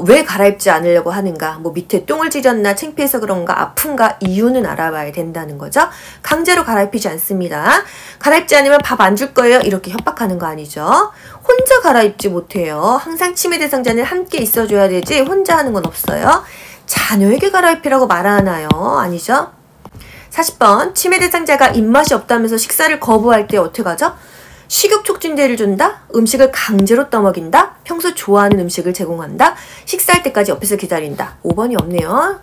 왜 갈아입지 않으려고 하는가? 뭐 밑에 똥을 찌렸나? 창피해서 그런가? 아픈가? 이유는 알아봐야 된다는 거죠. 강제로 갈아입히지 않습니다. 갈아입지 않으면 밥 안 줄 거예요. 이렇게 협박하는 거 아니죠. 혼자 갈아입지 못해요. 항상 치매 대상자는 함께 있어줘야 되지 혼자 하는 건 없어요. 자녀에게 갈아입히라고 말하나요? 아니죠. 40번 치매 대상자가 입맛이 없다면서 식사를 거부할 때 어떻게 하죠? 식욕 촉진제를 준다? 음식을 강제로 떠먹인다? 평소 좋아하는 음식을 제공한다? 식사할 때까지 옆에서 기다린다? 5번이 없네요.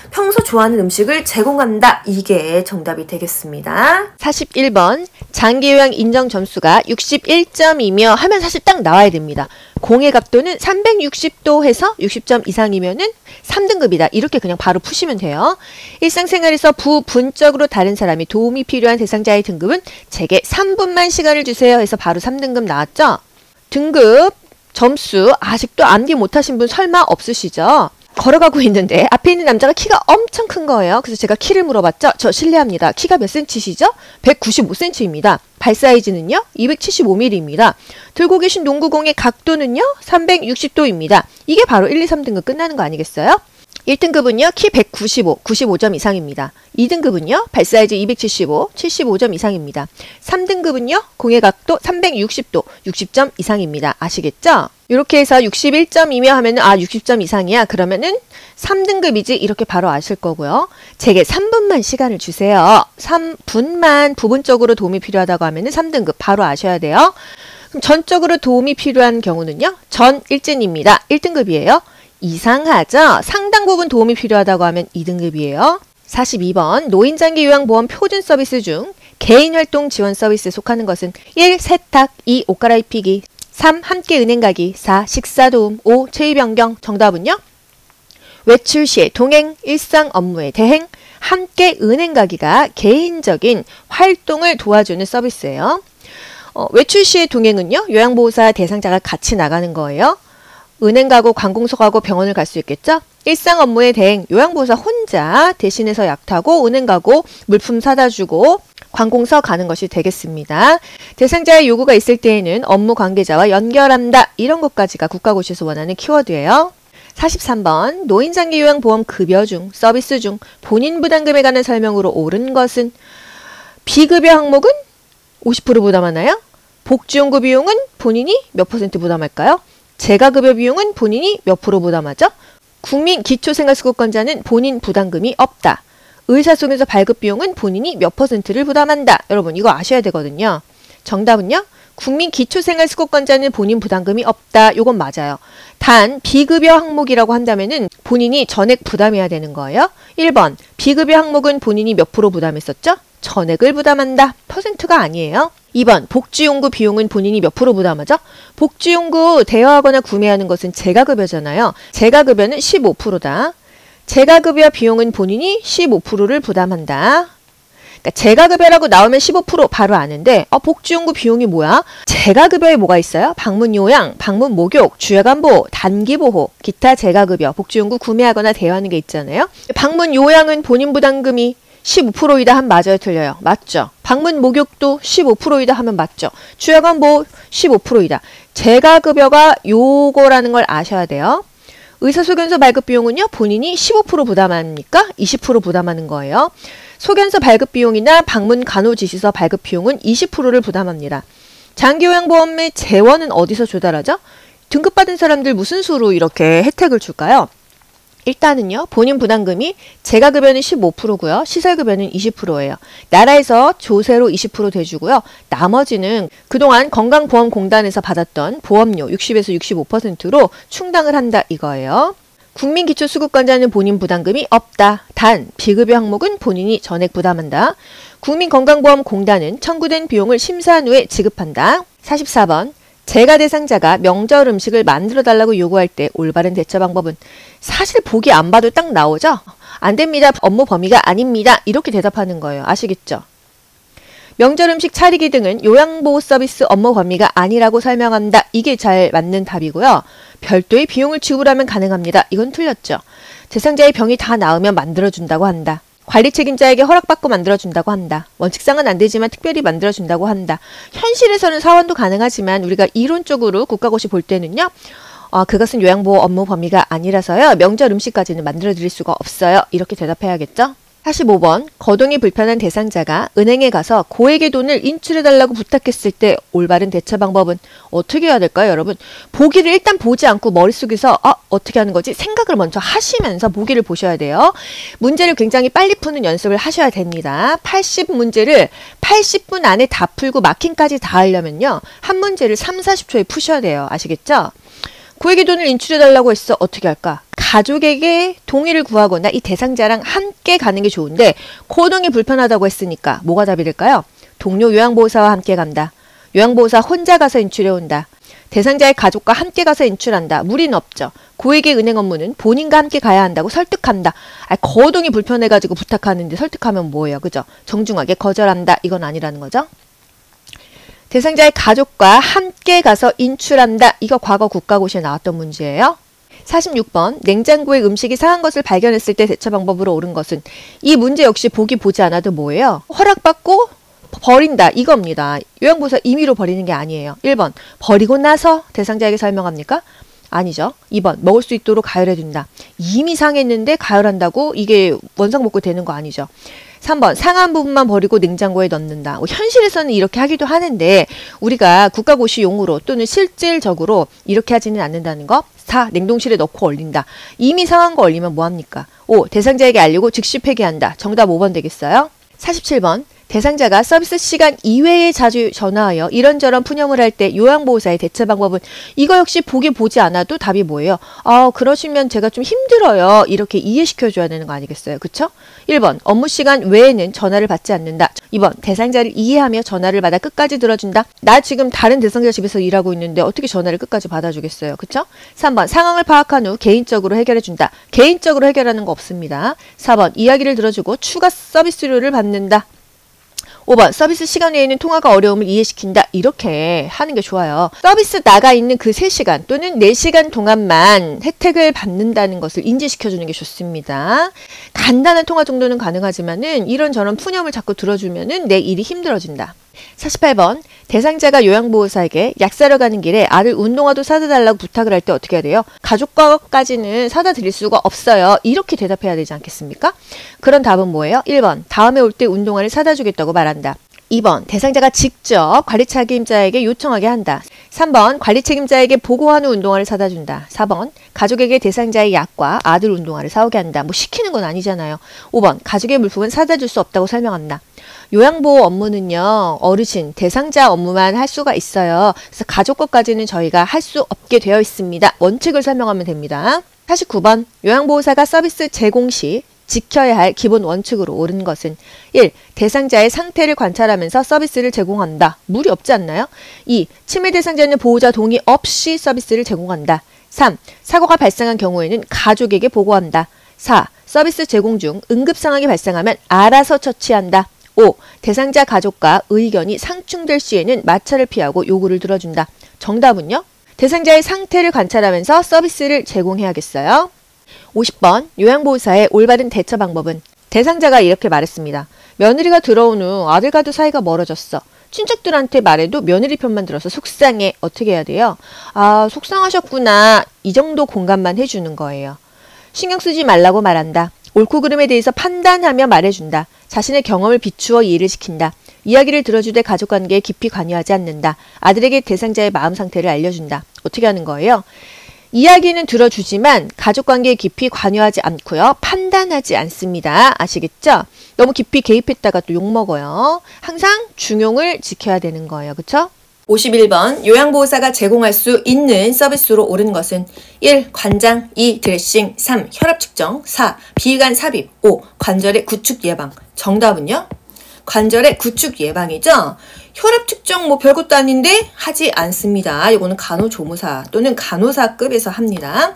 평소 좋아하는 음식을 제공한다. 이게 정답이 되겠습니다. 41번 장기요양 인정 점수가 61점이며 하면 사실 딱 나와야 됩니다. 공의 각도는 360도 해서 60점 이상이면은 3등급이다. 이렇게 그냥 바로 푸시면 돼요. 일상생활에서 부분적으로 다른 사람이 도움이 필요한 대상자의 등급은 제게 3분만 시간을 주세요 해서 바로 3등급 나왔죠. 등급 점수 아직도 암기 못하신 분 설마 없으시죠? 걸어가고 있는데 앞에 있는 남자가 키가 엄청 큰 거예요. 그래서 제가 키를 물어봤죠. 저 실례합니다. 키가 몇 cm시죠? 195cm입니다. 발 사이즈는요? 275mm입니다. 들고 계신 농구공의 각도는요? 360도입니다. 이게 바로 1, 2, 3등급 끝나는 거 아니겠어요? 1등급은요. 키 195, 95점 이상입니다. 2등급은요. 발 사이즈 275, 75점 이상입니다. 3등급은요. 공의 각도 360도, 60점 이상입니다. 아시겠죠? 이렇게 해서 61점이며 하면은 60점 이상이야. 그러면은 3등급이지 이렇게 바로 아실 거고요. 제게 3분만 시간을 주세요. 3분만 부분적으로 도움이 필요하다고 하면은 3등급 바로 아셔야 돼요. 그럼 전적으로 도움이 필요한 경우는요. 전 일진입니다. 1등급이에요. 이상하죠? 상당 부분 도움이 필요하다고 하면 2등급이에요. 42번 노인장기요양보험 표준 서비스 중 개인활동 지원 서비스에 속하는 것은 1. 세탁, 2. 옷 갈아입히기, 3. 함께 은행 가기, 4. 식사도움, 5. 체위 변경. 정답은요? 외출 시에 동행, 일상 업무의 대행, 함께 은행 가기가 개인적인 활동을 도와주는 서비스예요. 외출 시의 동행은요. 요양보호사 대상자가 같이 나가는 거예요. 은행 가고 관공서 가고 병원을 갈 수 있겠죠? 일상 업무의 대행, 요양보호사 혼자 대신해서 약 타고 은행 가고 물품 사다 주고 관공서 가는 것이 되겠습니다. 대상자의 요구가 있을 때에는 업무 관계자와 연결한다. 이런 것까지가 국가고시에서 원하는 키워드예요. 43번 노인장기요양보험 급여 중 서비스 중 본인 부담금에 관한 설명으로 옳은 것은 비급여 항목은 50% 부담하나요? 복지용구 비용은 본인이 몇 % 부담할까요? 재가급여 비용은 본인이 몇 프로 부담하죠? 국민기초생활수급권자는 본인 부담금이 없다. 의사소견서 발급 비용은 본인이 몇 %를 부담한다. 여러분 이거 아셔야 되거든요. 정답은요. 국민기초생활수급권자는 본인 부담금이 없다. 요건 맞아요. 단 비급여 항목이라고 한다면은 본인이 전액 부담해야 되는 거예요. 1번 비급여 항목은 본인이 몇 프로 부담했었죠? 전액을 부담한다. 퍼센트가 아니에요. 2번 복지용구 비용은 본인이 몇 프로 부담하죠? 복지용구 대여하거나 구매하는 것은 재가급여잖아요. 재가급여는 15%다. 재가급여 비용은 본인이 15%를 부담한다. 그러니까 재가급여라고 나오면 15% 바로 아는데 복지용구 비용이 뭐야? 재가급여에 뭐가 있어요? 방문요양, 방문목욕, 주야간보호, 단기보호, 기타 재가급여, 복지용구 구매하거나 대여하는 게 있잖아요. 방문요양은 본인 부담금이 15%이다 하면 맞아요? 틀려요? 맞죠? 방문 목욕도 15%이다 하면 맞죠? 주야간 보호 15%이다. 재가급여가 요거라는 걸 아셔야 돼요. 의사소견서 발급 비용은요. 본인이 15% 부담합니까? 20% 부담하는 거예요. 소견서 발급 비용이나 방문 간호지시서 발급 비용은 20%를 부담합니다. 장기요양보험의 재원은 어디서 조달하죠? 등급받은 사람들 무슨 수로 이렇게 혜택을 줄까요? 일단은요, 본인 부담금이 재가급여는 15%고요. 시설급여는 20%예요. 나라에서 조세로 20% 대주고요. 나머지는 그동안 건강보험공단에서 받았던 보험료 60에서 65%로 충당을 한다 이거예요. 국민기초수급관자는 본인 부담금이 없다. 단, 비급여 항목은 본인이 전액 부담한다. 국민건강보험공단은 청구된 비용을 심사한 후에 지급한다. 44번. 재가 대상자가 명절 음식을 만들어달라고 요구할 때 올바른 대처 방법은 사실 보기 안 봐도 딱 나오죠? 안 됩니다. 업무 범위가 아닙니다. 이렇게 대답하는 거예요. 아시겠죠? 명절 음식 차리기 등은 요양보호 서비스 업무 범위가 아니라고 설명한다. 이게 잘 맞는 답이고요. 별도의 비용을 지불하면 가능합니다. 이건 틀렸죠. 대상자의 병이 다 나으면 만들어준다고 한다. 관리 책임자에게 허락받고 만들어준다고 한다. 원칙상은 안 되지만 특별히 만들어준다고 한다. 현실에서는 사원도 가능하지만 우리가 이론적으로 국가고시 볼 때는요. 그것은 요양보호 업무 범위가 아니라서요. 명절 음식까지는 만들어드릴 수가 없어요. 이렇게 대답해야겠죠? 45번. 거동이 불편한 대상자가 은행에 가서 고액의 돈을 인출해달라고 부탁했을 때 올바른 대처 방법은 어떻게 해야 될까요, 여러분? 보기를 일단 보지 않고 머릿속에서 어떻게 하는 거지? 생각을 먼저 하시면서 보기를 보셔야 돼요. 문제를 굉장히 빨리 푸는 연습을 하셔야 됩니다. 80문제를 80분 안에 다 풀고 마킹까지 다 하려면요. 한 문제를 3, 40초에 푸셔야 돼요. 아시겠죠? 고액의 돈을 인출해달라고 했어. 어떻게 할까? 가족에게 동의를 구하거나 이 대상자랑 함께 가는 게 좋은데 거동이 불편하다고 했으니까 뭐가 답이 될까요? 동료 요양보호사와 함께 간다. 요양보호사 혼자 가서 인출해온다. 대상자의 가족과 함께 가서 인출한다. 무리는 없죠. 고액의 은행 업무는 본인과 함께 가야 한다고 설득한다. 거동이 불편해가지고 부탁하는데 설득하면 뭐예요? 그죠? 정중하게 거절한다. 이건 아니라는 거죠. 대상자의 가족과 함께 가서 인출한다. 이거 과거 국가고시에 나왔던 문제예요. 46번. 냉장고에 음식이 상한 것을 발견했을 때 대처 방법으로 옳은 것은 이 문제 역시 보기 보지 않아도 뭐예요? 허락받고 버린다. 이겁니다. 요양보호사 임의로 버리는 게 아니에요. 1번. 버리고 나서 대상자에게 설명합니까? 아니죠. 2번. 먹을 수 있도록 가열해둔다. 이미 상했는데 가열한다고 이게 원상복구 되는 거 아니죠. 3번. 상한 부분만 버리고 냉장고에 넣는다. 현실에서는 이렇게 하기도 하는데 우리가 국가고시 용어로 또는 실질적으로 이렇게 하지는 않는다는 거. 4. 냉동실에 넣고 얼린다. 이미 상한 거 얼리면 뭐합니까? 5. 대상자에게 알리고 즉시 폐기한다. 정답 5번 되겠어요? 47번. 대상자가 서비스 시간 이외에 자주 전화하여 이런저런 푸념을 할 때 요양보호사의 대처 방법은 이거 역시 보지 않아도 답이 뭐예요? 그러시면 제가 좀 힘들어요. 이렇게 이해시켜줘야 되는 거 아니겠어요? 그쵸? 1번. 업무 시간 외에는 전화를 받지 않는다. 2번. 대상자를 이해하며 전화를 받아 끝까지 들어준다. 나 지금 다른 대상자 집에서 일하고 있는데 어떻게 전화를 끝까지 받아주겠어요? 그쵸? 3번. 상황을 파악한 후 개인적으로 해결해준다. 개인적으로 해결하는 거 없습니다. 4번. 이야기를 들어주고 추가 서비스료를 받는다. 5번. 서비스 시간 외에는 통화가 어려움을 이해시킨다. 이렇게 하는 게 좋아요. 서비스 나가 있는 그 3시간 또는 4시간 동안만 혜택을 받는다는 것을 인지시켜주는 게 좋습니다. 간단한 통화 정도는 가능하지만은 이런저런 푸념을 자꾸 들어주면은 내 일이 힘들어진다. 48번. 대상자가 요양보호사에게 약 사러 가는 길에 아들 운동화도 사다 달라고 부탁을 할 때 어떻게 해야 돼요? 가족 거까지는 사다 드릴 수가 없어요. 이렇게 대답해야 되지 않겠습니까? 그런 답은 뭐예요? 1번. 다음에 올 때 운동화를 사다 주겠다고 말한다. 2번. 대상자가 직접 관리 책임자에게 요청하게 한다. 3번. 관리 책임자에게 보고한 후 운동화를 사다 준다. 4번. 가족에게 대상자의 약과 아들 운동화를 사오게 한다. 뭐 시키는 건 아니잖아요. 5번. 가족의 물품은 사다 줄 수 없다고 설명한다. 요양보호 업무는요. 어르신, 대상자 업무만 할 수가 있어요. 그래서 가족 것까지는 저희가 할 수 없게 되어 있습니다. 원칙을 설명하면 됩니다. 49번. 요양보호사가 서비스 제공 시 지켜야 할 기본 원칙으로 옳은 것은 1. 대상자의 상태를 관찰하면서 서비스를 제공한다. 무리 없지 않나요? 2. 치매 대상자는 보호자 동의 없이 서비스를 제공한다. 3. 사고가 발생한 경우에는 가족에게 보고한다. 4. 서비스 제공 중 응급 상황이 발생하면 알아서 처치한다. 5. 대상자 가족과 의견이 상충될 시에는 마찰을 피하고 요구를 들어준다. 정답은요? 대상자의 상태를 관찰하면서 서비스를 제공해야겠어요. 50번. 요양보호사의 올바른 대처 방법은 대상자가 이렇게 말했습니다. 며느리가 들어온 후 아들과도 사이가 멀어졌어. 친척들한테 말해도 며느리 편만 들어서 속상해. 어떻게 해야 돼요? 속상하셨구나. 이 정도 공감만 해주는 거예요. 신경 쓰지 말라고 말한다. 옳고 그름에 대해서 판단하며 말해준다. 자신의 경험을 비추어 이해를 시킨다. 이야기를 들어주되 가족관계에 깊이 관여하지 않는다. 아들에게 대상자의 마음 상태를 알려준다. 어떻게 하는 거예요? 이야기는 들어주지만 가족관계에 깊이 관여하지 않고요. 판단하지 않습니다. 아시겠죠? 너무 깊이 개입했다가 또 욕먹어요. 항상 중용을 지켜야 되는 거예요. 그쵸? 51번 요양보호사가 제공할 수 있는 서비스로 옳은 것은 1. 관장 2. 드레싱 3. 혈압 측정 4. 비관 삽입 5. 관절의 구축 예방. 정답은요? 관절의 구축 예방이죠? 혈압 측정 뭐 별것도 아닌데 하지 않습니다. 이거는 간호조무사 또는 간호사급에서 합니다.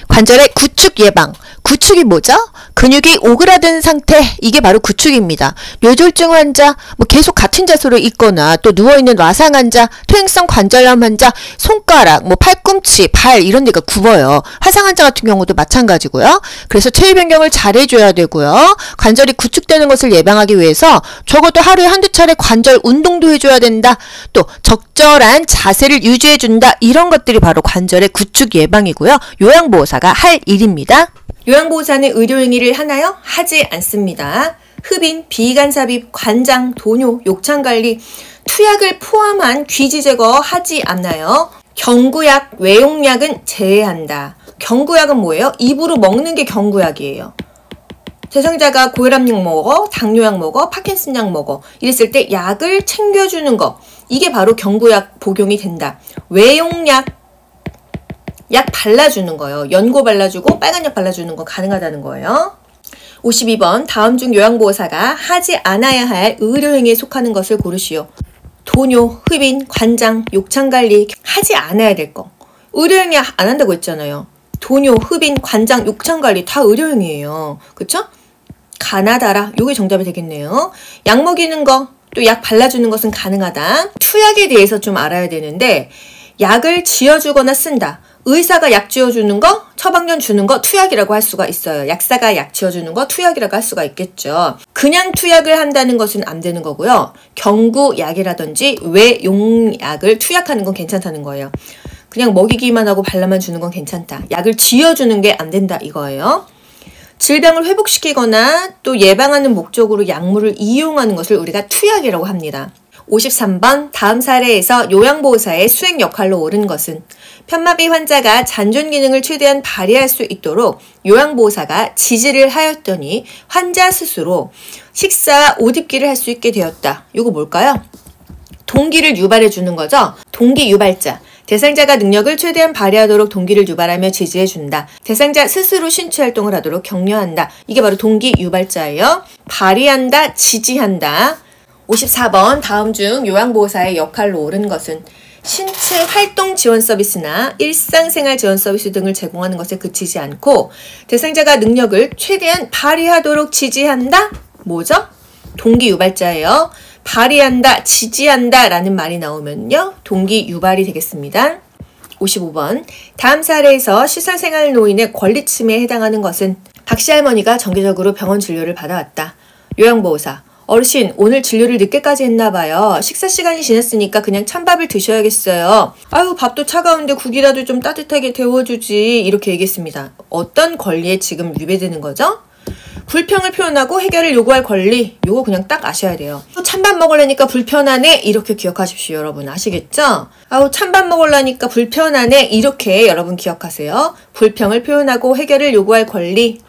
관절의 구축 예방. 구축이 뭐죠? 근육이 오그라든 상태, 이게 바로 구축입니다. 뇌졸중 환자, 뭐 계속 같은 자세로 있거나 또 누워있는 라상 환자, 퇴행성 관절염 환자, 손가락, 뭐 팔꿈치, 발 이런 데가 굽어요. 화상 환자 같은 경우도 마찬가지고요. 그래서 체위 변경을 잘 해줘야 되고요. 관절이 구축되는 것을 예방하기 위해서 적어도 하루에 한두 차례 관절 운동도 해줘야 된다. 또 적절한 자세를 유지해준다. 이런 것들이 바로 관절의 구축 예방이고요. 요양보호사가 할 일입니다. 요양보호사는 의료행위를 하나요? 하지 않습니다. 흡인, 비관 삽입, 관장, 도뇨, 욕창관리, 투약을 포함한 귀지 제거 하지 않나요? 경구약, 외용약은 제외한다. 경구약은 뭐예요? 입으로 먹는 게 경구약이에요. 대상자가 고혈압약 먹어, 당뇨약 먹어, 파킨슨약 먹어 이랬을 때 약을 챙겨주는 거, 이게 바로 경구약 복용이 된다. 외용약, 약 발라주는 거예요. 연고 발라주고 빨간 약 발라주는 거 가능하다는 거예요. 52번 다음 중 요양보호사가 하지 않아야 할 의료행위에 속하는 것을 고르시오. 도뇨, 흡인, 관장, 욕창관리 하지 않아야 될 거. 의료행위 안 한다고 했잖아요. 도뇨, 흡인, 관장, 욕창관리 다 의료행위예요. 그쵸? 가나다라, 요게 정답이 되겠네요. 약 먹이는 거, 또 약 발라주는 것은 가능하다. 투약에 대해서 좀 알아야 되는데 약을 지어주거나 쓴다. 의사가 약 지어주는 거, 처방전 주는 거 투약이라고 할 수가 있어요. 약사가 약 지어주는 거 투약이라고 할 수가 있겠죠. 그냥 투약을 한다는 것은 안 되는 거고요. 경구약이라든지 외용약을 투약하는 건 괜찮다는 거예요. 그냥 먹이기만 하고 발라만 주는 건 괜찮다. 약을 지어주는 게 안 된다 이거예요. 질병을 회복시키거나 또 예방하는 목적으로 약물을 이용하는 것을 우리가 투약이라고 합니다. 53번 다음 사례에서 요양보호사의 수행 역할로 옳은 것은 편마비 환자가 잔존 기능을 최대한 발휘할 수 있도록 요양보호사가 지지를 하였더니 환자 스스로 식사와 옷 입기를 할 수 있게 되었다. 이거 뭘까요? 동기를 유발해 주는 거죠. 동기 유발자. 대상자가 능력을 최대한 발휘하도록 동기를 유발하며 지지해준다. 대상자 스스로 신체활동을 하도록 격려한다. 이게 바로 동기 유발자예요. 발휘한다, 지지한다. 54번 다음 중 요양보호사의 역할로 옳은 것은 신체 활동 지원 서비스나 일상생활 지원 서비스 등을 제공하는 것에 그치지 않고 대상자가 능력을 최대한 발휘하도록 지지한다? 뭐죠? 동기 유발자예요. 발휘한다, 지지한다 라는 말이 나오면요. 동기 유발이 되겠습니다. 55번 다음 사례에서 시설생활 노인의 권리 침해에 해당하는 것은 박씨 할머니가 정기적으로 병원 진료를 받아왔다. 요양보호사 어르신 오늘 진료를 늦게까지 했나봐요. 식사 시간이 지났으니까 그냥 찬밥을 드셔야겠어요. 아유 밥도 차가운데 국이라도 좀 따뜻하게 데워주지 이렇게 얘기했습니다. 어떤 권리에 지금 위배되는 거죠? 불평을 표현하고 해결을 요구할 권리, 요거 그냥 딱 아셔야 돼요. 찬밥 먹으려니까 불편하네 이렇게 기억하십시오. 여러분 아시겠죠? 아우 찬밥 먹으려니까 불편하네 이렇게 여러분 기억하세요. 불평을 표현하고 해결을 요구할 권리.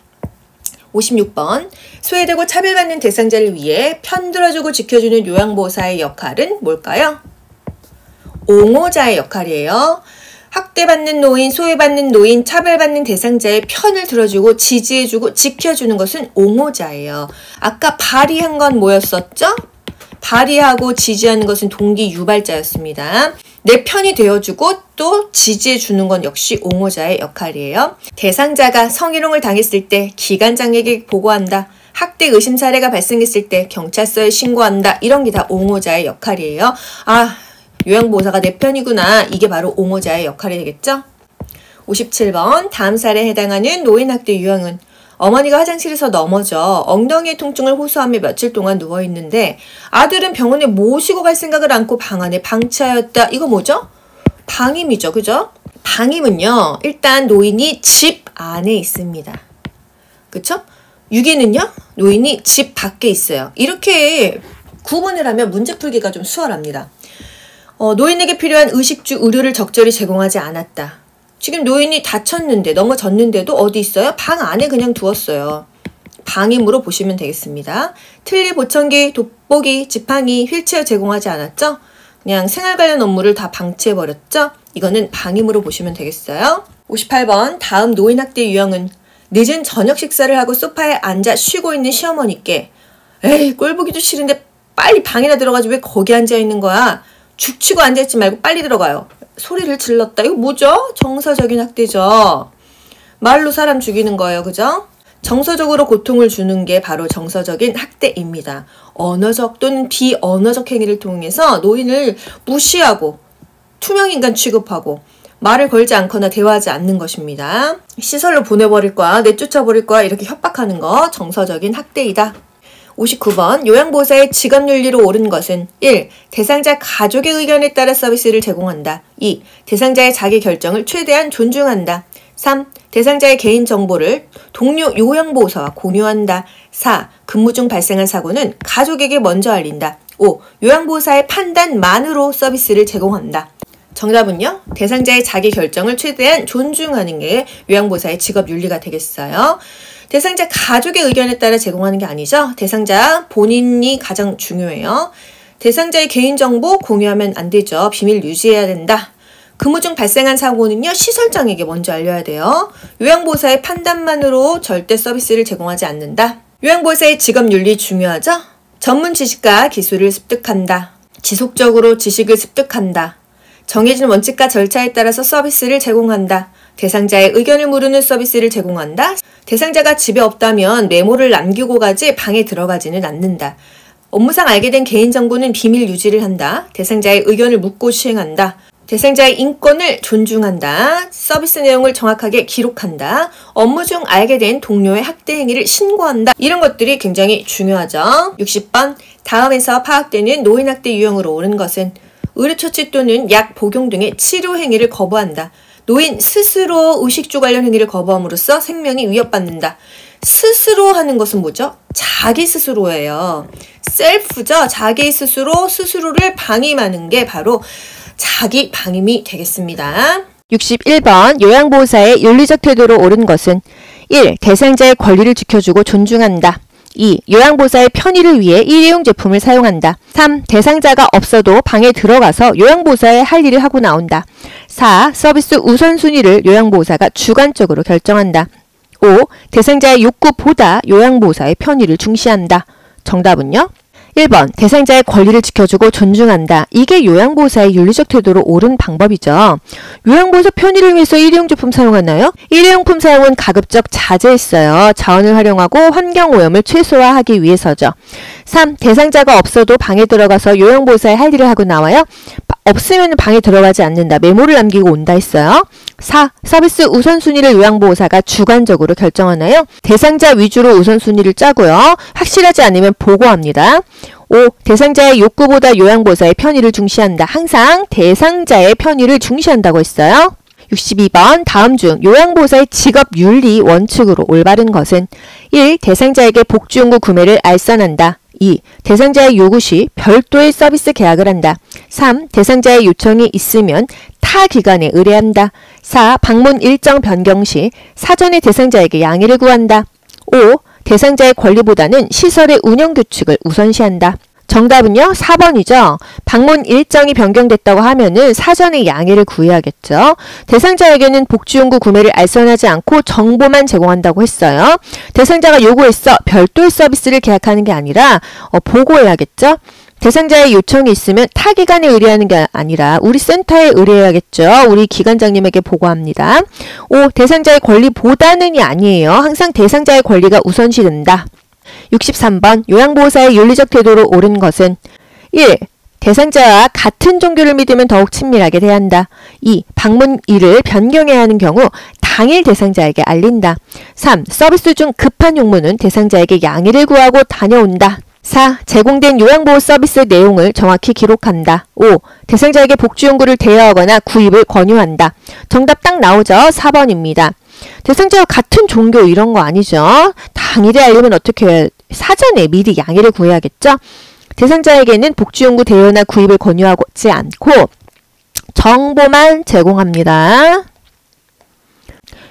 56번 소외되고 차별받는 대상자를 위해 편들어주고 지켜주는 요양보호사의 역할은 뭘까요? 옹호자의 역할이에요. 학대받는 노인, 소외받는 노인, 차별받는 대상자의 편을 들어주고 지지해주고 지켜주는 것은 옹호자예요. 아까 발휘한 건 뭐였었죠? 발휘하고 지지하는 것은 동기 유발자였습니다. 내 편이 되어주고 또 지지해주는 건 역시 옹호자의 역할이에요. 대상자가 성희롱을 당했을 때 기관장에게 보고한다. 학대 의심 사례가 발생했을 때 경찰서에 신고한다. 이런 게 다 옹호자의 역할이에요. 아, 요양보호사가 내 편이구나. 이게 바로 옹호자의 역할이 되겠죠? 57번 다음 사례에 해당하는 노인학대 유형은 어머니가 화장실에서 넘어져 엉덩이의 통증을 호소하며 며칠 동안 누워있는데 아들은 병원에 모시고 갈 생각을 않고 방 안에 방치하였다. 이거 뭐죠? 방임이죠. 그죠? 방임은요. 일단 노인이 집 안에 있습니다. 그쵸? 유기는요. 노인이 집 밖에 있어요. 이렇게 구분을 하면 문제 풀기가 좀 수월합니다. 노인에게 필요한 의식주, 의료를 적절히 제공하지 않았다. 지금 노인이 다쳤는데 넘어졌는데도 어디 있어요? 방 안에 그냥 두었어요. 방임으로 보시면 되겠습니다. 틀니, 보청기, 돋보기, 지팡이, 휠체어 제공하지 않았죠? 그냥 생활 관련 업무를 다 방치해버렸죠? 이거는 방임으로 보시면 되겠어요. 58번 다음 노인학대 유형은 늦은 저녁 식사를 하고 소파에 앉아 쉬고 있는 시어머니께 에이 꼴 보기도 싫은데 빨리 방이나 들어가지 왜 거기 앉아있는 거야? 죽치고 앉아있지 말고 빨리 들어가요. 소리를 질렀다. 이거 뭐죠? 정서적인 학대죠. 말로 사람 죽이는 거예요. 그죠? 정서적으로 고통을 주는 게 바로 정서적인 학대입니다. 언어적 또는 비언어적 행위를 통해서 노인을 무시하고 투명인간 취급하고 말을 걸지 않거나 대화하지 않는 것입니다. 시설로 보내버릴 거야, 내쫓아버릴 거야 이렇게 협박하는 거 정서적인 학대이다. 59번 요양보호사의 직업윤리로 옳은 것은 1. 대상자 가족의 의견에 따라 서비스를 제공한다. 2. 대상자의 자기 결정을 최대한 존중한다. 3. 대상자의 개인정보를 동료 요양보호사와 공유한다. 4. 근무 중 발생한 사고는 가족에게 먼저 알린다. 5. 요양보호사의 판단만으로 서비스를 제공한다. 정답은요. 대상자의 자기 결정을 최대한 존중하는 게 요양보호사의 직업윤리가 되겠어요. 대상자 가족의 의견에 따라 제공하는 게 아니죠. 대상자 본인이 가장 중요해요. 대상자의 개인정보 공유하면 안 되죠. 비밀 유지해야 된다. 근무 중 발생한 사고는요. 시설장에게 먼저 알려야 돼요. 요양보호사의 판단만으로 절대 서비스를 제공하지 않는다. 요양보호사의 직업윤리 중요하죠. 전문 지식과 기술을 습득한다. 지속적으로 지식을 습득한다. 정해진 원칙과 절차에 따라서 서비스를 제공한다. 대상자의 의견을 물으는 서비스를 제공한다. 대상자가 집에 없다면 메모를 남기고 가지 방에 들어가지는 않는다. 업무상 알게 된 개인정보는 비밀 유지를 한다. 대상자의 의견을 묻고 시행한다. 대상자의 인권을 존중한다. 서비스 내용을 정확하게 기록한다. 업무 중 알게 된 동료의 학대 행위를 신고한다. 이런 것들이 굉장히 중요하죠. 60번 다음에서 파악되는 노인학대 유형으로 옳은 것은 의료처치 또는 약 복용 등의 치료 행위를 거부한다. 노인 스스로 의식주 관련 행위를 거부함으로써 생명이 위협받는다. 스스로 하는 것은 뭐죠? 자기 스스로예요. 셀프죠. 자기 스스로 스스로를 방임하는 게 바로 자기 방임이 되겠습니다. 61번 요양보호사의 윤리적 태도로 옳은 것은 1. 대상자의 권리를 지켜주고 존중한다. 2. 요양보호사의 편의를 위해 일회용 제품을 사용한다. 3. 대상자가 없어도 방에 들어가서 요양보호사의 할 일을 하고 나온다. 4. 서비스 우선순위를 요양보호사가 주관적으로 결정한다. 5. 대상자의 욕구보다 요양보호사의 편의를 중시한다. 정답은요? 1번 대상자의 권리를 지켜주고 존중한다. 이게 요양보호사의 윤리적 태도로 옳은 방법이죠. 요양보호사 편의를 위해서 일회용 제품 사용하나요? 일회용품 사용은 가급적 자제했어요. 자원을 활용하고 환경오염을 최소화하기 위해서죠. 3. 대상자가 없어도 방에 들어가서 요양보호사의 할 일을 하고 나와요. 없으면 방에 들어가지 않는다. 메모를 남기고 온다 했어요. 4. 서비스 우선순위를 요양보호사가 주관적으로 결정하나요? 대상자 위주로 우선순위를 짜고요. 확실하지 않으면 보고합니다. 5. 대상자의 욕구보다 요양보호사의 편의를 중시한다. 항상 대상자의 편의를 중시한다고 했어요. 62번 다음 중 요양보호사의 직업윤리 원칙으로 올바른 것은 1. 대상자에게 복지용구 구매를 알선한다. 2. 대상자의 요구 시 별도의 서비스 계약을 한다. 3. 대상자의 요청이 있으면 타 기관에 의뢰한다. 4. 방문 일정 변경 시 사전에 대상자에게 양해를 구한다. 5. 대상자의 권리보다는 시설의 운영 규칙을 우선시한다. 정답은요. 4번이죠. 방문 일정이 변경됐다고 하면은 사전에 양해를 구해야겠죠. 대상자에게는 복지용구 구매를 알선하지 않고 정보만 제공한다고 했어요. 대상자가 요구했어 별도의 서비스를 계약하는 게 아니라 보고해야겠죠. 대상자의 요청이 있으면 타 기관에 의뢰하는 게 아니라 우리 센터에 의뢰해야겠죠. 우리 기관장님에게 보고합니다. 5. 대상자의 권리보다는이 아니에요. 항상 대상자의 권리가 우선시된다. 63번 요양보호사의 윤리적 태도로 옳은 것은 1. 대상자와 같은 종교를 믿으면 더욱 친밀하게 대한다. 2. 방문일을 변경해야 하는 경우 당일 대상자에게 알린다. 3. 서비스 중 급한 용무는 대상자에게 양해를 구하고 다녀온다. 4. 제공된 요양보호 서비스 내용을 정확히 기록한다. 5. 대상자에게 복지용구를 대여하거나 구입을 권유한다. 정답 딱 나오죠? 4번입니다. 대상자와 같은 종교 이런 거 아니죠? 당일에 알리면 어떻게 해요? 사전에 미리 양해를 구해야겠죠? 대상자에게는 복지용구 대여나 구입을 권유하지 않고 정보만 제공합니다.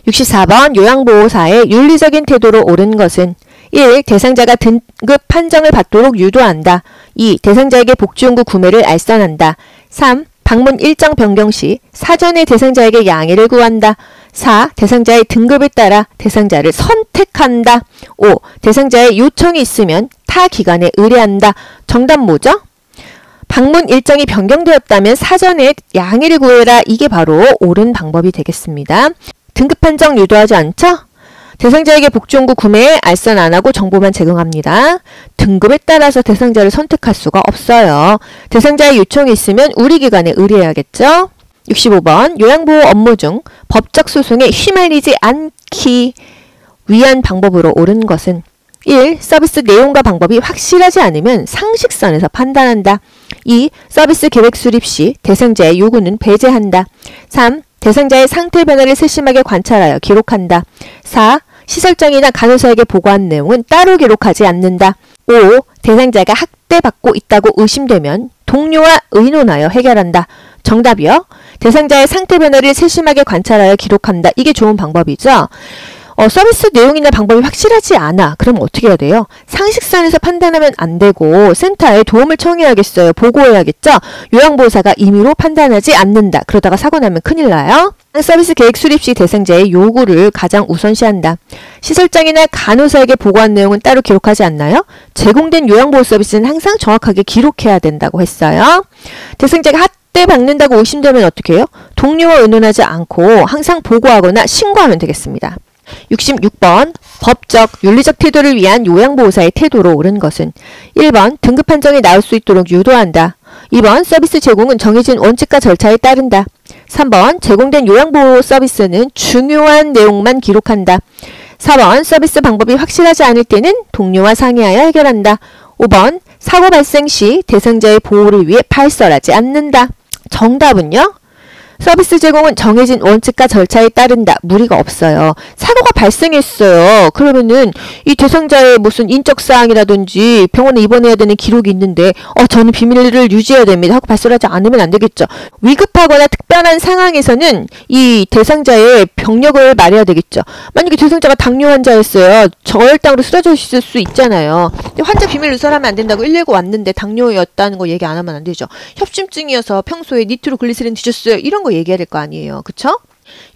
64번 요양보호사의 윤리적인 태도로 옳은 것은 1. 대상자가 등급 판정을 받도록 유도한다. 2. 대상자에게 복지용구 구매를 알선한다. 3. 방문 일정 변경 시 사전에 대상자에게 양해를 구한다. 4. 대상자의 등급에 따라 대상자를 선택한다. 5. 대상자의 요청이 있으면 타 기관에 의뢰한다. 정답 뭐죠? 방문 일정이 변경되었다면 사전에 양해를 구해라. 이게 바로 옳은 방법이 되겠습니다. 등급 판정 유도하지 않죠? 대상자에게 복지용구 구매에 알선 안 하고 정보만 제공합니다. 등급에 따라서 대상자를 선택할 수가 없어요. 대상자의 요청이 있으면 우리 기관에 의뢰해야겠죠? 65번 요양보호 업무 중 법적 소송에 휘말리지 않기 위한 방법으로 옳은 것은 1. 서비스 내용과 방법이 확실하지 않으면 상식선에서 판단한다. 2. 서비스 계획 수립 시 대상자의 요구는 배제한다. 3. 대상자의 상태 변화를 세심하게 관찰하여 기록한다. 4. 시설장이나 간호사에게 보고한 내용은 따로 기록하지 않는다. 5. 대상자가 학대받고 있다고 의심되면 동료와 의논하여 해결한다. 정답이요. 대상자의 상태 변화를 세심하게 관찰하여 기록한다. 이게 좋은 방법이죠. 서비스 내용이나 방법이 확실하지 않아. 그럼 어떻게 해야 돼요? 상식선에서 판단하면 안 되고 센터에 도움을 청해야겠어요. 보고해야겠죠? 요양보호사가 임의로 판단하지 않는다. 그러다가 사고 나면 큰일 나요. 서비스 계획 수립 시 대상자의 요구를 가장 우선시한다. 시설장이나 간호사에게 보고한 내용은 따로 기록하지 않나요? 제공된 요양보호 서비스는 항상 정확하게 기록해야 된다고 했어요. 대상자가 학대받는다고 의심되면 어떻게 해요? 동료와 의논하지 않고 항상 보고하거나 신고하면 되겠습니다. 66번 법적, 윤리적 태도를 위한 요양보호사의 태도로 옳은 것은 1번 등급 판정이 나올 수 있도록 유도한다. 2번 서비스 제공은 정해진 원칙과 절차에 따른다. 3번 제공된 요양보호 서비스는 중요한 내용만 기록한다. 4번 서비스 방법이 확실하지 않을 때는 동료와 상의하여 해결한다. 5번 사고 발생 시 대상자의 보호를 위해 발설하지 않는다. 정답은요? 서비스 제공은 정해진 원칙과 절차에 따른다. 무리가 없어요. 사고가 발생했어요. 그러면은 이 대상자의 무슨 인적사항이라든지 병원에 입원해야 되는 기록이 있는데 저는 비밀을 유지해야 됩니다 하고 발설하지 않으면 안 되겠죠. 위급하거나 특별한 상황에서는 이 대상자의 병력을 말해야 되겠죠. 만약에 대상자가 당뇨 환자였어요. 저혈당으로 쓰러져 있을 수 있잖아요. 근데 환자 비밀 누설하면 안 된다고 119 왔는데 당뇨였다는 거 얘기 안 하면 안 되죠. 협심증이어서 평소에 니트로글리세린 드셨어요. 이런 거 얘기해야 될 거 아니에요. 그쵸?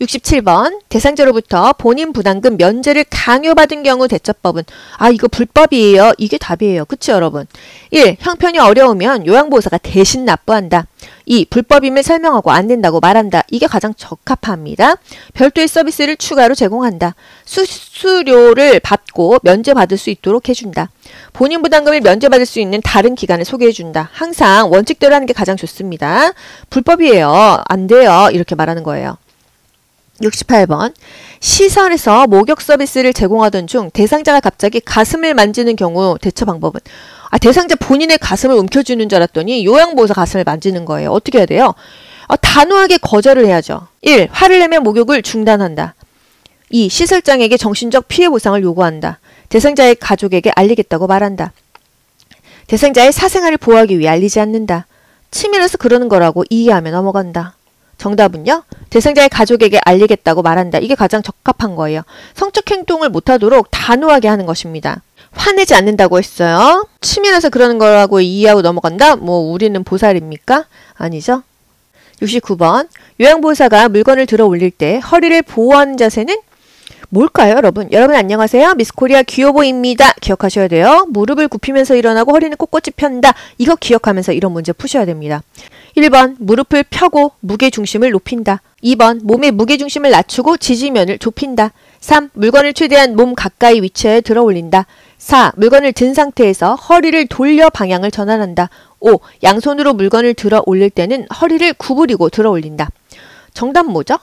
67번 대상자로부터 본인 부담금 면제를 강요받은 경우 대처법은 이거 불법이에요. 이게 답이에요. 그쵸 여러분? 1. 형편이 어려우면 요양보호사가 대신 납부한다. 2. 불법임을 설명하고 안 된다고 말한다. 이게 가장 적합합니다. 별도의 서비스를 추가로 제공한다. 수수료를 받고 면제받을 수 있도록 해준다. 본인 부담금을 면제받을 수 있는 다른 기관을 소개해준다. 항상 원칙대로 하는 게 가장 좋습니다. 불법이에요. 안 돼요. 이렇게 말하는 거예요. 68번 시설에서 목욕 서비스를 제공하던 중 대상자가 갑자기 가슴을 만지는 경우 대처 방법은 대상자 본인의 가슴을 움켜쥐는 줄 알았더니 요양보호사 가슴을 만지는 거예요. 어떻게 해야 돼요? 단호하게 거절을 해야죠. 1. 화를 내면 목욕을 중단한다. 2. 시설장에게 정신적 피해 보상을 요구한다. 대상자의 가족에게 알리겠다고 말한다. 대상자의 사생활을 보호하기 위해 알리지 않는다. 치밀해서 그러는 거라고 이해하며 넘어간다. 정답은요? 대상자의 가족에게 알리겠다고 말한다. 이게 가장 적합한 거예요. 성적 행동을 못하도록 단호하게 하는 것입니다. 화내지 않는다고 했어요. 치밀해서 그러는 거라고 이해하고 넘어간다? 우리는 보살입니까? 아니죠. 69번 요양보호사가 물건을 들어 올릴 때 허리를 보호하는 자세는 뭘까요, 여러분? 여러분 안녕하세요. 미스코리아 귀여보입니다. 기억하셔야 돼요. 무릎을 굽히면서 일어나고 허리는 꼿꼿이 편다. 이거 기억하면서 이런 문제 푸셔야 됩니다. 1번 무릎을 펴고 무게중심을 높인다. 2번 몸의 무게중심을 낮추고 지지면을 좁힌다. 3. 물건을 최대한 몸 가까이 위치해 들어 올린다. 4. 물건을 든 상태에서 허리를 돌려 방향을 전환한다. 5. 양손으로 물건을 들어 올릴 때는 허리를 구부리고 들어 올린다. 정답 뭐죠?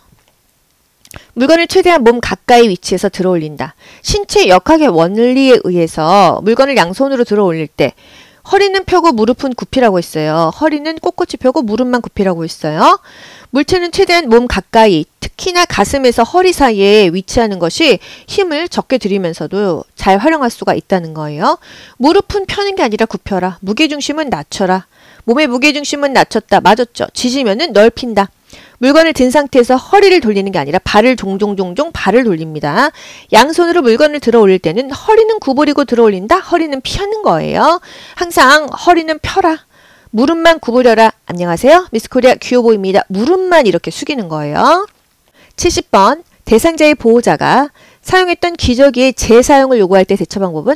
물건을 최대한 몸 가까이 위치해서 들어 올린다. 신체 역학의 원리에 의해서 물건을 양손으로 들어 올릴 때 허리는 펴고 무릎은 굽히라고 했어요. 허리는 꼿꼿이 펴고 무릎만 굽히라고 했어요. 물체는 최대한 몸 가까이, 특히나 가슴에서 허리 사이에 위치하는 것이 힘을 적게 들이면서도 잘 활용할 수가 있다는 거예요. 무릎은 펴는 게 아니라 굽혀라. 무게중심은 낮춰라. 몸의 무게중심은 낮췄다. 맞았죠? 지지면은 넓힌다. 물건을 든 상태에서 허리를 돌리는 게 아니라 발을 종종 발을 돌립니다. 양손으로 물건을 들어 올릴 때는 허리는 구부리고 들어 올린다. 허리는 펴는 거예요. 항상 허리는 펴라. 무릎만 구부려라. 안녕하세요. 미스코리아 귀여보입니다. 무릎만 이렇게 숙이는 거예요. 70번 대상자의 보호자가 사용했던 기저귀의 재사용을 요구할 때 대처 방법은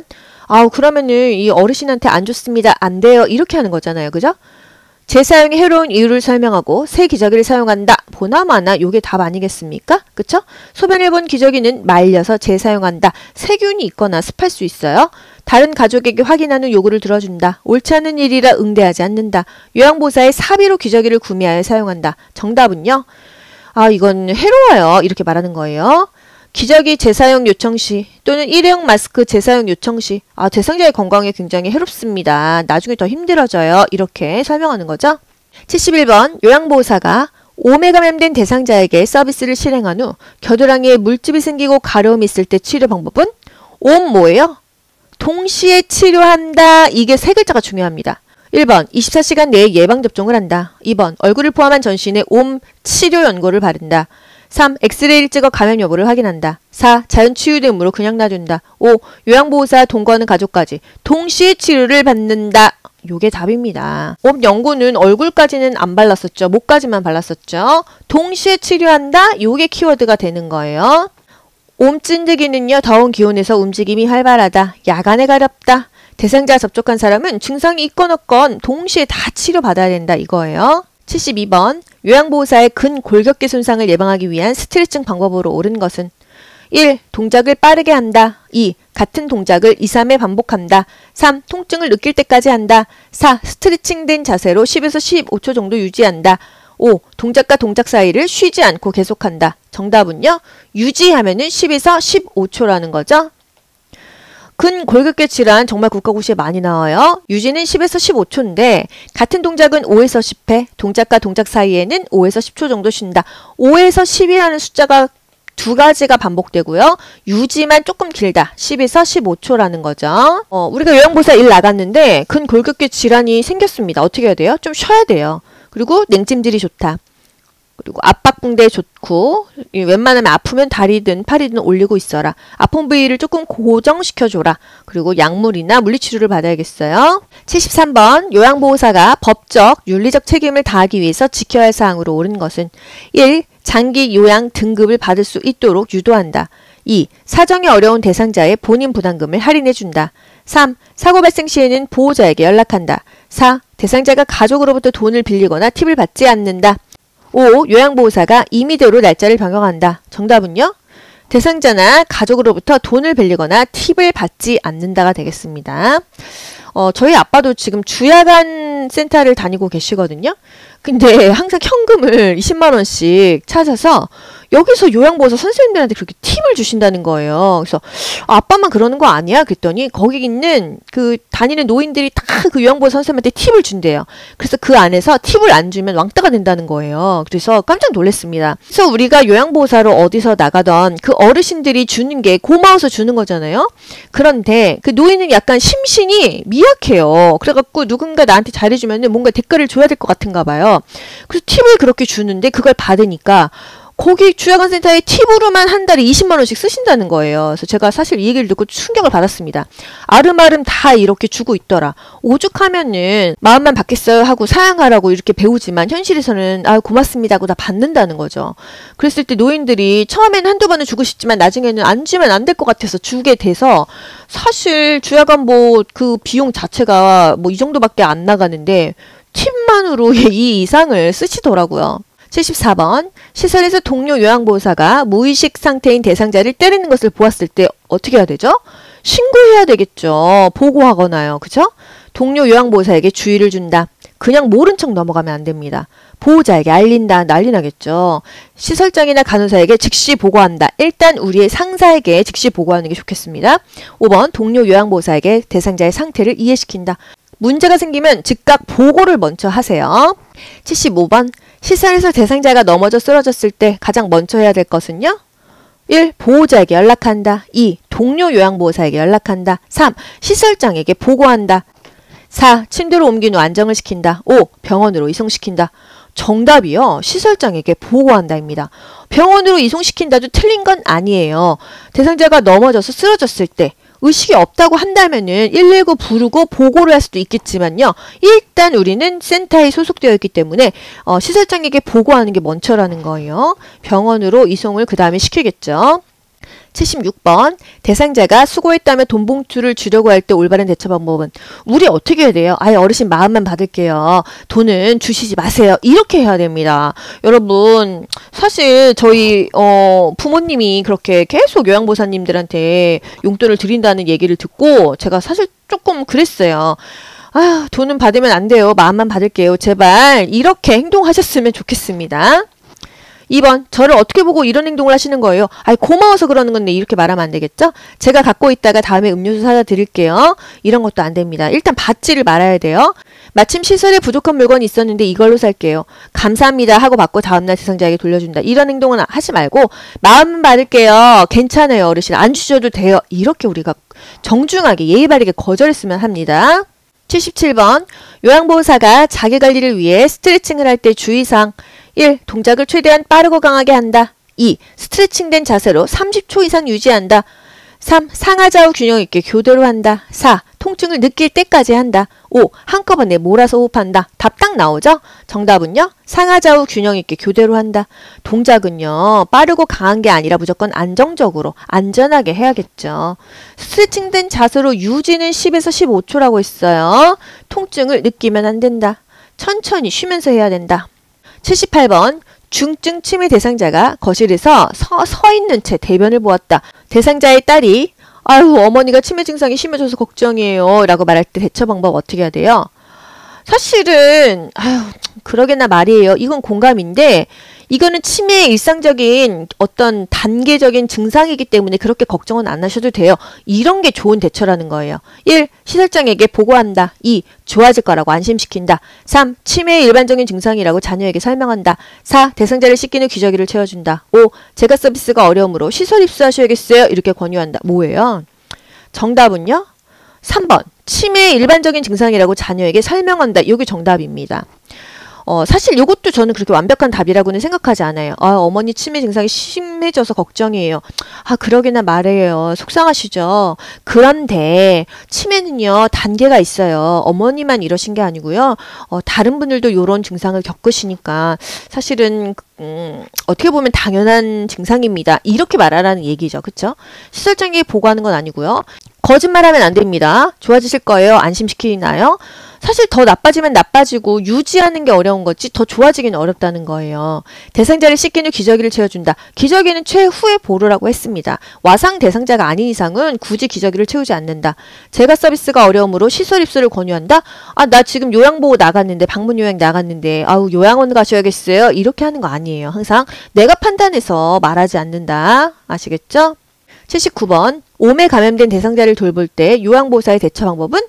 그러면은 이 어르신한테 안 좋습니다. 안 돼요. 이렇게 하는 거잖아요. 그죠? 재사용의 해로운 이유를 설명하고 새 기저귀를 사용한다. 보나마나 요게 답 아니겠습니까? 그쵸? 소변을 본 기저귀는 말려서 재사용한다. 세균이 있거나 습할 수 있어요. 다른 가족에게 확인한 후 요구를 들어준다. 옳지 않은 일이라 응대하지 않는다. 요양보호사의 사비로 기저귀를 구매하여 사용한다. 정답은요? 이건 해로워요. 이렇게 말하는 거예요. 기저귀 재사용 요청 시 또는 일회용 마스크 재사용 요청 시 대상자의 건강에 굉장히 해롭습니다. 나중에 더 힘들어져요. 이렇게 설명하는 거죠. 71번 요양보호사가 옴에 감염된 대상자에게 서비스를 실행한 후 겨드랑이에 물집이 생기고 가려움이 있을 때 치료 방법은 옴 뭐예요? 동시에 치료한다. 이게 세 글자가 중요합니다. 1번 24시간 내에 예방접종을 한다. 2번 얼굴을 포함한 전신에 옴 치료 연고를 바른다. 3. 엑스레이를 찍어 감염 여부를 확인한다. 4. 자연 치유됨으로 그냥 놔둔다. 5. 요양보호사 동거하는 가족까지 동시에 치료를 받는다. 요게 답입니다. 옴 연고는 얼굴까지는 안 발랐었죠. 목까지만 발랐었죠. 동시에 치료한다. 요게 키워드가 되는 거예요. 옴 찐득이는요. 더운 기온에서 움직임이 활발하다. 야간에 가렵다. 대상자 접촉한 사람은 증상이 있건 없건 동시에 다 치료받아야 된다. 이거예요. 72번 요양보호사의 근골격계 손상을 예방하기 위한 스트레칭 방법으로 옳은 것은 1. 동작을 빠르게 한다. 2. 같은 동작을 2, 3회 반복한다. 3. 통증을 느낄 때까지 한다. 4. 스트레칭된 자세로 10에서 15초 정도 유지한다. 5. 동작과 동작 사이를 쉬지 않고 계속한다. 정답은요. 유지하면은 10에서 15초라는 거죠. 근골격계 질환 정말 국가고시에 많이 나와요. 유지는 10에서 15초인데 같은 동작은 5에서 10회, 동작과 동작 사이에는 5에서 10초 정도 쉰다. 5에서 10이라는 숫자가 두 가지가 반복되고요. 유지만 조금 길다. 10에서 15초라는 거죠. 우리가 요양보호사 일 나갔는데 근골격계 질환이 생겼습니다. 어떻게 해야 돼요? 좀 쉬어야 돼요. 그리고 냉찜질이 좋다. 그리고 압박붕대 좋고 웬만하면 아프면 다리든 팔이든 올리고 있어라. 아픈 부위를 조금 고정시켜줘라. 그리고 약물이나 물리치료를 받아야겠어요. 73번 요양보호사가 법적, 윤리적 책임을 다하기 위해서 지켜야 할 사항으로 옳은 것은 1. 장기 요양 등급을 받을 수 있도록 유도한다. 2. 사정이 어려운 대상자의 본인 부담금을 할인해준다. 3. 사고 발생 시에는 보호자에게 연락한다. 4. 대상자가 가족으로부터 돈을 빌리거나 팁을 받지 않는다. 5. 요양보호사가 임의대로 날짜를 변경한다. 정답은요? 대상자나 가족으로부터 돈을 빌리거나 팁을 받지 않는다가 되겠습니다. 저희 아빠도 지금 주야간 센터를 다니고 계시거든요. 근데 항상 현금을 20만 원씩 찾아서 여기서 요양보호사 선생님들한테 그렇게 팁을 주신다는 거예요. 그래서 아빠만 그러는 거 아니야? 그랬더니 거기 있는 그 다니는 노인들이 다 그 요양보호사 선생님한테 팁을 준대요. 그래서 그 안에서 팁을 안 주면 왕따가 된다는 거예요. 그래서 깜짝 놀랐습니다. 그래서 우리가 요양보호사로 어디서 나가던 그 어르신들이 주는 게 고마워서 주는 거잖아요. 그런데 그 노인은 약간 심신이 미약해요. 그래갖고 누군가 나한테 잘해주면 뭔가 대가를 줘야 될 것 같은가 봐요. 그래서 팁을 그렇게 주는데 그걸 받으니까 거기 주야간센터에 팁으로만 한 달에 20만 원씩 쓰신다는 거예요. 그래서 제가 사실 이 얘기를 듣고 충격을 받았습니다. 아름아름 다 이렇게 주고 있더라. 오죽하면은 마음만 받겠어요 하고 사양하라고 이렇게 배우지만 현실에서는 고맙습니다 하고 다 받는다는 거죠. 그랬을 때 노인들이 처음에는 한두 번은 주고 싶지만 나중에는 안 주면 안 될 것 같아서 주게 돼서 사실 주야간 그 비용 자체가 이 정도밖에 안 나가는데 팁만으로 이 이상을 쓰시더라고요. 74번 시설에서 동료 요양보호사가 무의식 상태인 대상자를 때리는 것을 보았을 때 어떻게 해야 되죠? 신고해야 되겠죠. 보고하거나요. 그죠? 동료 요양보호사에게 주의를 준다. 그냥 모른 척 넘어가면 안 됩니다. 보호자에게 알린다. 난리 나겠죠. 시설장이나 간호사에게 즉시 보고한다. 일단 우리의 상사에게 즉시 보고하는 게 좋겠습니다. 5번 동료 요양보호사에게 대상자의 상태를 이해시킨다. 문제가 생기면 즉각 보고를 먼저 하세요. 75번. 시설에서 대상자가 넘어져 쓰러졌을 때 가장 먼저 해야 될 것은요? 1. 보호자에게 연락한다. 2. 동료 요양보호사에게 연락한다. 3. 시설장에게 보고한다. 4. 침대로 옮긴 후 안정을 시킨다. 5. 병원으로 이송시킨다. 정답이요. 시설장에게 보고한다입니다. 병원으로 이송시킨다도 틀린 건 아니에요. 대상자가 넘어져서 쓰러졌을 때 의식이 없다고 한다면은 119 부르고 보고를 할 수도 있겠지만요. 일단 우리는 센터에 소속되어 있기 때문에 시설장에게 보고하는 게 먼저라는 거예요. 병원으로 이송을 그 다음에 시키겠죠. 76번. 대상자가 수고했다며 돈 봉투를 주려고 할 때 올바른 대처 방법은 우리 어떻게 해야 돼요? 아예 어르신 마음만 받을게요. 돈은 주시지 마세요. 이렇게 해야 됩니다. 여러분 사실 저희 부모님이 그렇게 계속 요양보호사님들한테 용돈을 드린다는 얘기를 듣고 제가 사실 조금 그랬어요. 아휴, 돈은 받으면 안 돼요. 마음만 받을게요. 제발 이렇게 행동하셨으면 좋겠습니다. 2번. 저를 어떻게 보고 이런 행동을 하시는 거예요? 아이, 고마워서 그러는 건데 이렇게 말하면 안 되겠죠? 제가 갖고 있다가 다음에 음료수 사다 드릴게요. 이런 것도 안 됩니다. 일단 받지를 말아야 돼요. 마침 시설에 부족한 물건이 있었는데 이걸로 살게요. 감사합니다 하고 받고 다음날 대상자에게 돌려준다. 이런 행동은 하지 말고 마음만 받을게요. 괜찮아요 어르신. 안 주셔도 돼요. 이렇게 우리가 정중하게 예의 바르게 거절했으면 합니다. 77번. 요양보호사가 자기관리를 위해 스트레칭을 할 때 주의사항. 1. 동작을 최대한 빠르고 강하게 한다. 2. 스트레칭된 자세로 30초 이상 유지한다. 3. 상하좌우 균형 있게 교대로 한다. 4. 통증을 느낄 때까지 한다. 5. 한꺼번에 몰아서 호흡한다. 답 딱 나오죠? 정답은요. 상하좌우 균형 있게 교대로 한다. 동작은요. 빠르고 강한 게 아니라 무조건 안정적으로 안전하게 해야겠죠. 스트레칭된 자세로 유지는 10에서 15초라고 했어요. 통증을 느끼면 안 된다. 천천히 쉬면서 해야 된다. 78번. 중증 치매 대상자가 거실에서 서 있는 채 대변을 보았다. 대상자의 딸이 아유 어머니가 치매 증상이 심해져서 걱정이에요 라고 말할 때 대처 방법 어떻게 해야 돼요? 사실은 아유 그러게나 말이에요. 이건 공감인데 이거는 치매의 일상적인 어떤 단계적인 증상이기 때문에 그렇게 걱정은 안 하셔도 돼요. 이런 게 좋은 대처라는 거예요. 1. 시설장에게 보고한다. 2. 좋아질 거라고 안심시킨다. 3. 치매의 일반적인 증상이라고 자녀에게 설명한다. 4. 대상자를 씻긴 후 기저귀를 채워준다. 5. 재가 서비스가 어려우므로 시설 입수하셔야겠어요. 이렇게 권유한다. 뭐예요? 정답은요? 3번. 치매의 일반적인 증상이라고 자녀에게 설명한다. 이게 정답입니다. 사실 이것도 저는 그렇게 완벽한 답이라고는 생각하지 않아요. 어머니 치매 증상이 심해져서 걱정이에요. 그러게나 말해요. 속상하시죠? 그런데 치매는요 단계가 있어요. 어머니만 이러신 게 아니고요. 다른 분들도 이런 증상을 겪으시니까 사실은 어떻게 보면 당연한 증상입니다. 이렇게 말하라는 얘기죠. 그쵸? 시설장에게 보고하는 건 아니고요. 거짓말하면 안 됩니다. 좋아지실 거예요. 안심시키나요? 사실 더 나빠지면 나빠지고 유지하는 게 어려운 거지 더 좋아지기는 어렵다는 거예요. 대상자를 씻긴 후 기저귀를 채워준다. 기저귀는 최후에 보루라고 했습니다. 와상 대상자가 아닌 이상은 굳이 기저귀를 채우지 않는다. 재가 서비스가 어려우므로 시설 입소를 권유한다. 나 지금 요양보호 나갔는데 방문 요양 나갔는데 요양원 가셔야겠어요. 이렇게 하는 거 아니에요. 항상 내가 판단해서 말하지 않는다. 아시겠죠? 79번. 옴에 감염된 대상자를 돌볼 때 요양보호사의 대처 방법은?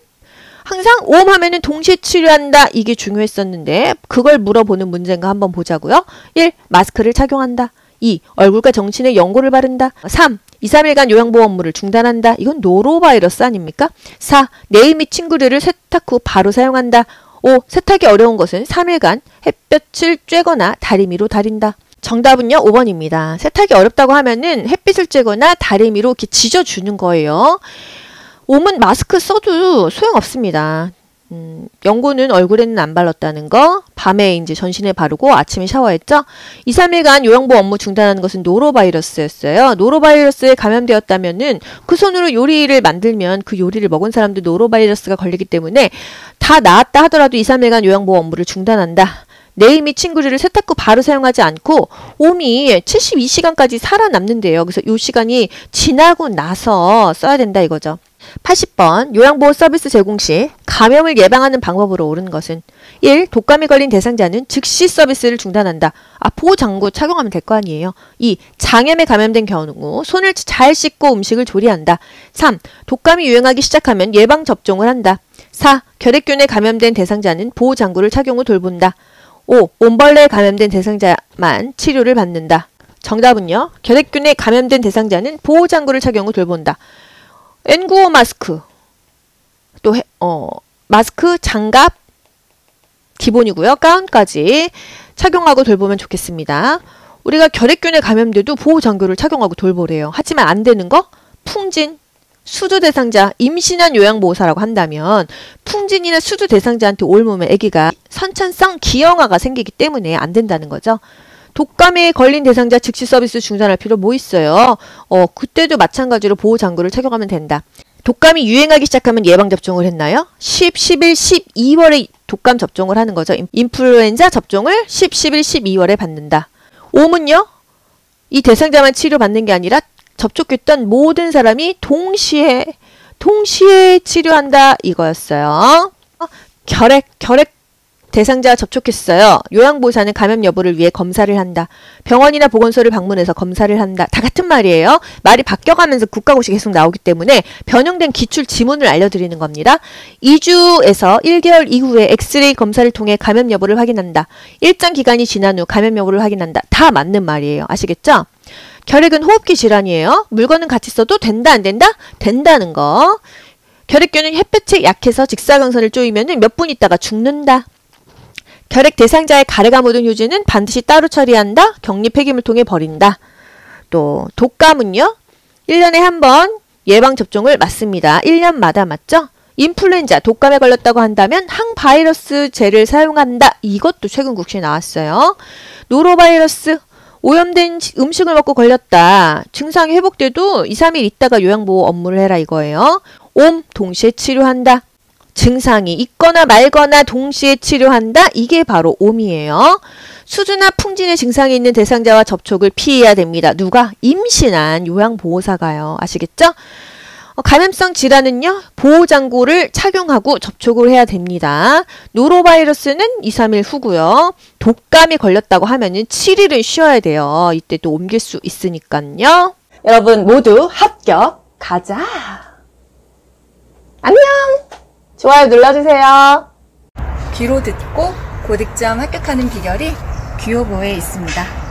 항상 옴하면은 동시에 치료한다. 이게 중요했었는데 그걸 물어보는 문제인가 한번 보자고요. 1. 마스크를 착용한다. 2. 얼굴과 정신에 연고를 바른다. 3. 2, 3일간 요양보호 업무를 중단한다. 이건 노로바이러스 아닙니까? 4. 네일 및 친구들을 세탁 후 바로 사용한다. 5. 세탁이 어려운 것은 3일간 햇볕을 쬐거나 다리미로 다린다. 정답은요 5번입니다. 세탁이 어렵다고 하면은 햇빛을 쬐거나 다리미로 이렇게 지져주는 거예요. 옴은 마스크 써도 소용없습니다. 연고는 얼굴에는 안 발랐다는 거, 밤에 이제 전신에 바르고 아침에 샤워했죠. 2, 3일간 요양보호 업무 중단하는 것은 노로바이러스였어요. 노로바이러스에 감염되었다면은 그 손으로 요리를 만들면 그 요리를 먹은 사람도 노로바이러스가 걸리기 때문에 다 나았다 하더라도 2, 3일간 요양보호 업무를 중단한다. 네일 및 친구류를 세탁 후 바로 사용하지 않고 옴이 72시간까지 살아남는데요. 그래서 이 시간이 지나고 나서 써야 된다 이거죠. 80번 요양보호 서비스 제공 시 감염을 예방하는 방법으로 옳은 것은 1. 독감에 걸린 대상자는 즉시 서비스를 중단한다. 보호장구 착용하면 될 거 아니에요. 2. 장염에 감염된 경우 손을 잘 씻고 음식을 조리한다. 3. 독감이 유행하기 시작하면 예방접종을 한다. 4. 결핵균에 감염된 대상자는 보호장구를 착용 후 돌본다. 5. 온벌레에 감염된 대상자만 치료를 받는다. 정답은요. 결핵균에 감염된 대상자는 보호장구를 착용 후 돌본다. N95 마스크, 또 마스크, 장갑 기본이고요. 가운까지 착용하고 돌보면 좋겠습니다. 우리가 결핵균에 감염돼도 보호장구를 착용하고 돌보래요. 하지만 안 되는 거? 풍진, 수두 대상자, 임신한 요양보호사라고 한다면 풍진이나 수두 대상자한테 옮으면 아기가 선천성 기형아가 생기기 때문에 안 된다는 거죠. 독감에 걸린 대상자 즉시 서비스 중단할 필요 뭐 있어요? 그때도 마찬가지로 보호장구를 착용하면 된다. 독감이 유행하기 시작하면 예방접종을 했나요? 10, 11, 12월에 독감 접종을 하는 거죠. 인플루엔자 접종을 10, 11, 12월에 받는다. 5문요? 이 대상자만 치료받는 게 아니라 접촉했던 모든 사람이 동시에 치료한다 이거였어요. 결핵 대상자 접촉했어요. 요양보호사는 감염 여부를 위해 검사를 한다. 병원이나 보건소를 방문해서 검사를 한다. 다 같은 말이에요. 말이 바뀌어가면서 국가고시 계속 나오기 때문에 변형된 기출 지문을 알려드리는 겁니다. 2주에서 1개월 이후에 엑스레이 검사를 통해 감염 여부를 확인한다. 일정 기간이 지난 후 감염 여부를 확인한다. 다 맞는 말이에요. 아시겠죠? 결핵은 호흡기 질환이에요. 물건은 같이 써도 된다 안 된다? 된다는 거. 결핵균은 햇볕에 약해서 직사광선을 쪼이면 몇 분 있다가 죽는다. 결핵 대상자의 가래가 묻은 휴지는 반드시 따로 처리한다. 격리 폐기물 통에 버린다. 또 독감은요. 1년에 한 번 예방접종을 맞습니다. 1년마다 맞죠? 인플루엔자, 독감에 걸렸다고 한다면 항바이러스제를 사용한다. 이것도 최근 국시에 나왔어요. 노로바이러스, 오염된 음식을 먹고 걸렸다. 증상이 회복돼도 2, 3일 있다가 요양보호 업무를 해라 이거예요. 옴, 동시에 치료한다. 증상이 있거나 말거나 동시에 치료한다. 이게 바로 옴이에요. 수두나 풍진의 증상이 있는 대상자와 접촉을 피해야 됩니다. 누가? 임신한 요양보호사가요. 아시겠죠? 감염성 질환은요. 보호장구를 착용하고 접촉을 해야 됩니다. 노로바이러스는 2, 3일 후고요. 독감이 걸렸다고 하면은 7일은 쉬어야 돼요. 이때 또 옮길 수 있으니까요. 여러분 모두 합격. 가자. 안녕. 좋아요 눌러주세요. 귀로 듣고 고득점 합격하는 비결이 귀요보에 있습니다.